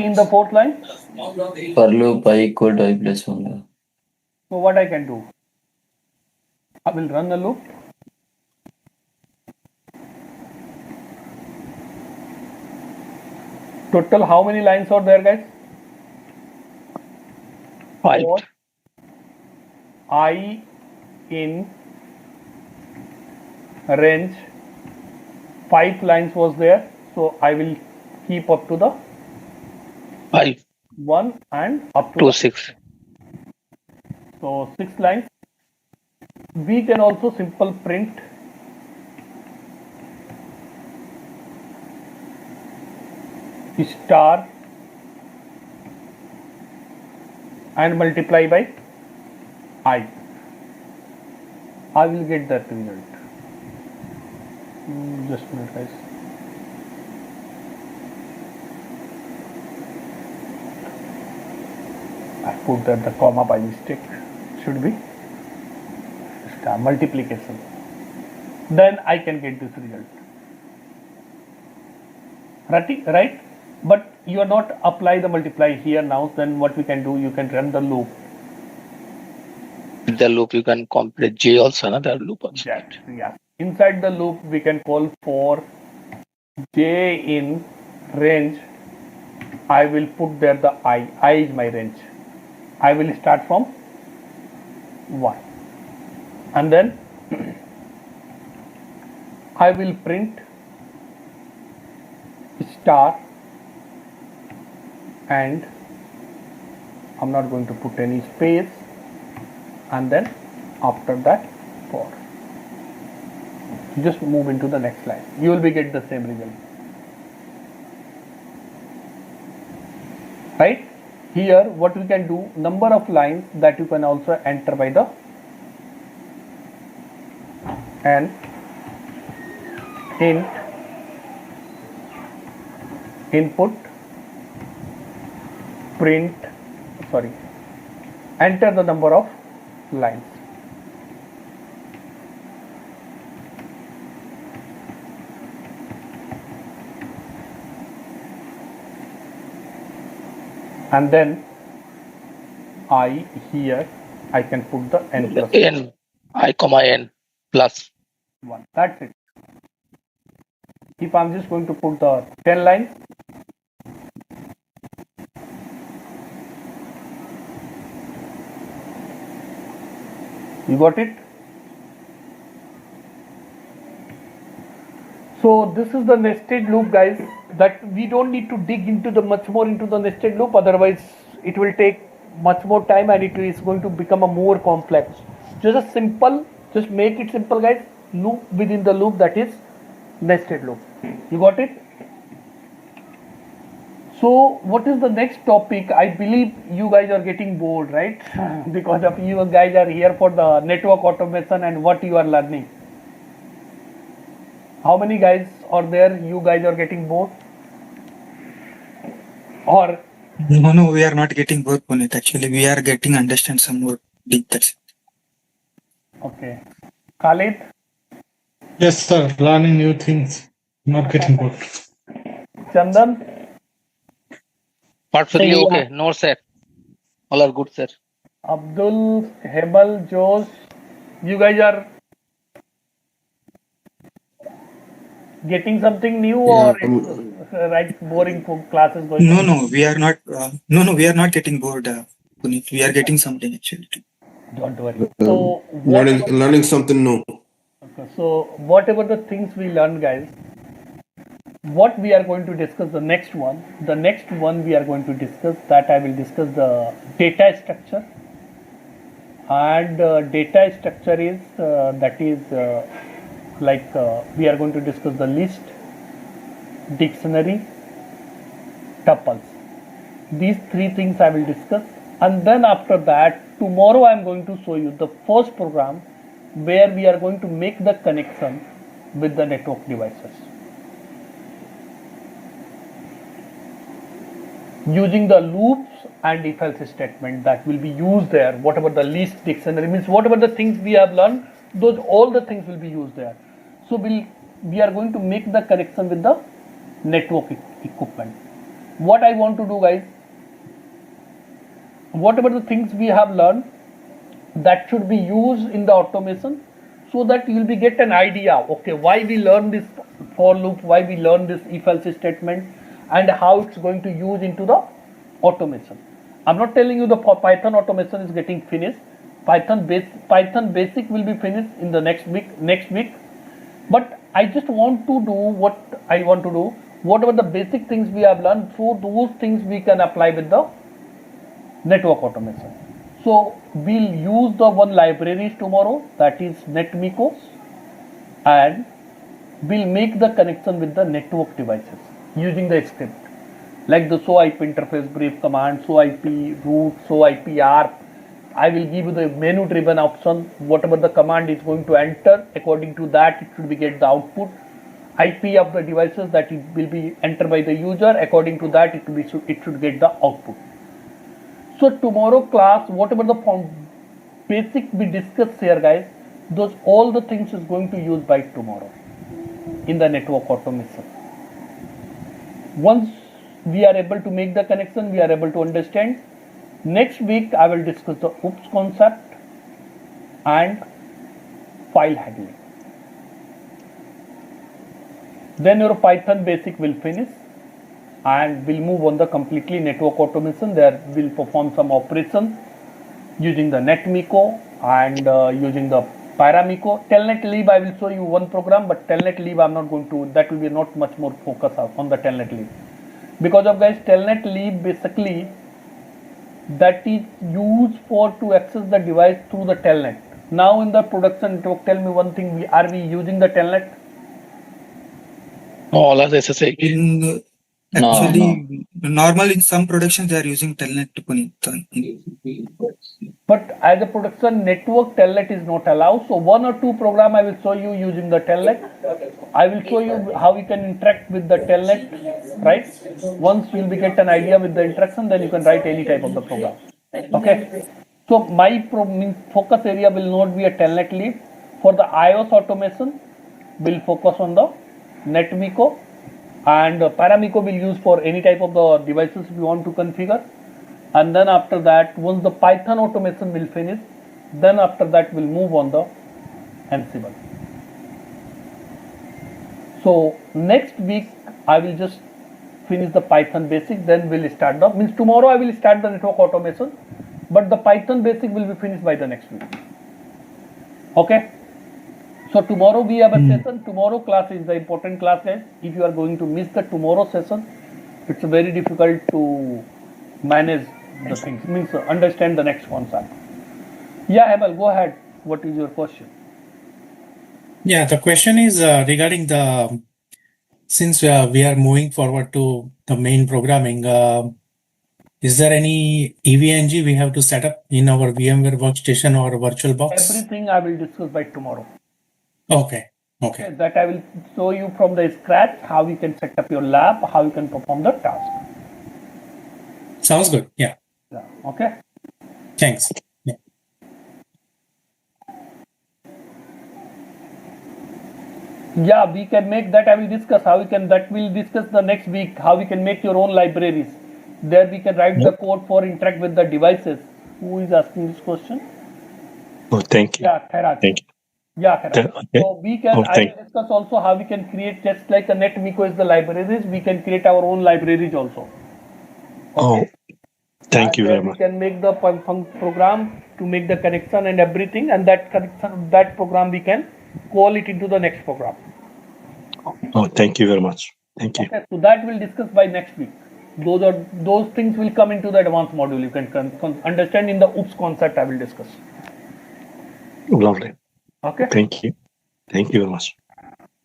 in the fourth line For loop I equal to I plus 1. So what I can do? I will run the loop. Total how many lines are there, guys? 5. For I in range 5 lines was there, so I will keep up to the 5 1 and up to to the 6. So 6 lines. We can also simple print star and multiply by I. I will get that result. Just a minute, guys. I put that the comma by mistake. Should be star multiplication. Then I can get this result. Right? But you are not apply the multiply here now. Then what we can do? You can run the loop. The loop you can complete J also, another loop also. Yeah. Inside the loop, we can call for J in range. I will put there the I. I is my range. I will start from 1. And then I will print star and I'm not going to put any space, and then after that for. Just move into the next line. You will be get the same result. Right? Here what we can do, number of lines that you can also enter by the and int input print, enter the number of lines. And then I here I can put the n plus N, I comma N plus 1. That's it. If I'm just going to put the 10 lines, you got it? So this is the nested loop, guys, that we don't need to dig into the much more into the nested loop, otherwise it will take much more time and it is going to become a more complex. Just a simple, just make it simple, guys. Loop within the loop, that is nested loop. You got it? So what is the next topic? I believe you guys are getting bored, right? Because of you guys are here for the network automation and what you are learning. How many guys are there? You guys are getting bored? Or No, we are not getting bored, Punit. Actually, we are getting understand some more deep. That's it. okay. Khalid? Yes, sir. Learning new things. Not getting bored. Chandan? perfectly Yeah. okay. No sir, all are good sir. Abdul, Hebel, Josh, you guys are getting something new, Yeah, or it's right boring classes going on? No, we are not. No, we are not getting bored, Punit. We are getting something actually. Don't worry. So whatever, learning something new. so whatever the things we learn, guys, what we are going to discuss the next one we are going to discuss that I will discuss the data structure, and data structure is that is we are going to discuss the list, dictionary, tuples. These 3 things I will discuss, and then after that tomorrow I am going to show you the first program where we are going to make the connection with the network devices using the loops and if else statement that will be used there. Whatever the list, dictionary, means whatever the things we have learned, those all the things will be used there. So we are going to make the connection with the network equipment. What I want to do, guys, whatever the things we have learned, that should be used in the automation, so that you will be get an idea, okay, why we learn this for loop, why we learn this if else statement, and how it's going to use into the automation. I'm not telling you the Python automation is getting finished. Python basic will be finished in the next week. But I just want to do what I want to do. Whatever the basic things we have learned, so those things we can apply with the network automation. So we'll use the one libraries tomorrow, that is NetMiko, and we'll make the connection with the network devices using the script, like the show IP interface brief command, show IP root, show IP ARP. I will give you the menu driven option. Whatever the command is going to enter, according to that it should be get the output. IP of the devices that it will be entered by the user, according to that it should get the output. So tomorrow class, whatever the basic we discussed here, guys, those all the things is going to use by tomorrow in the network automation. Once we are able to make the connection, we are able to understand. Next week I will discuss the OOPS concept and file handling. Then your Python basic will finish, and we'll move on the completely network automation. There we'll perform some operations using the NetMiko and using the Paramiko. Telnet Lib I will show you one program, but Telnet Lib I'm not going to, that will be not much more focus on the Telnet Lib. Because of guys, Telnet Lib basically that is used for to access the device through the Telnet. Now in the production network, tell me one thing, are we using the Telnet? All as SSH. In actually, normal in some productions they are using Telnet to Punit. But as a production network, Telnet is not allowed. So one or two program I will show you using the Telnet. I will show you how you can interact with the Telnet, right? Once you will be get an idea with the interaction, then you can write any type of the program. Okay. So my focus area will not be a Telnet lead. For the iOS automation, we'll focus on the NetMiko, and Paramiko will use for any type of the devices we want to configure. And then after that, once the Python automation will finish, then after that we'll move on the Ansible. So next week I will just finish the Python basic, then we'll start the, means tomorrow I will start the network automation, but the Python basic will be finished by the next week. Okay. So tomorrow we have a session. Tomorrow class is the important class, guys. If you are going to miss the tomorrow session, it's very difficult to manage the things, means understand the next concept. Yeah, Hemal, go ahead. What is your question? Yeah, the question is regarding the, since we are moving forward to the main programming, is there any EVNG we have to set up in our VMware workstation or VirtualBox? Everything I will discuss by tomorrow. Okay. Okay. That I will show you from the scratch how you can set up your lab, how you can perform the task. Sounds good. Yeah. Yeah. Okay. Thanks. Yeah. Yeah, we can make that. I will discuss how we can, that we'll discuss the next week, how we can make your own libraries. There we can write the code for interact with the devices. Who is asking this question? Oh, thank you. Yeah, Khairaj. Thank you. Yeah, Khairaj. Okay. So we can, I will discuss also how we can create, just like a NetMiko is the libraries, we can create our own libraries also. Okay. Oh, thank you very much. We can make the program to make the connection and everything, and that connection, that program we can call it into the next program. Oh, thank you very much. Thank you. Okay, so that we'll discuss by next week. Those things will come into the advanced module. You can understand in the OOPS concept I will discuss. Lovely. Okay. Thank you. Thank you very much.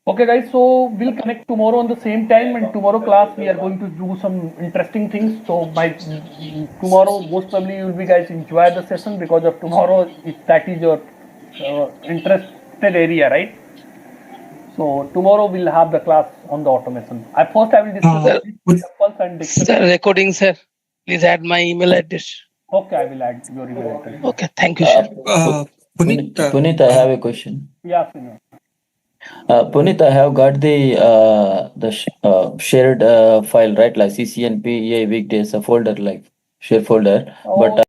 Okay, guys. So we'll connect tomorrow on the same time, and tomorrow class we are going to do some interesting things. So by tomorrow, most probably you will be guys enjoy the session, because of tomorrow, if that is your interested area, right? So tomorrow we'll have the class on the automation. First I will discuss examples and discuss. Sir, recording, sir. Please add my email address. Okay, I will add your email address. Okay, thank you, sir. Punit, I have a question. Yeah, Senior. Punit, I have got the shared file, right? Like CCNP, weekdays, a folder like share folder, but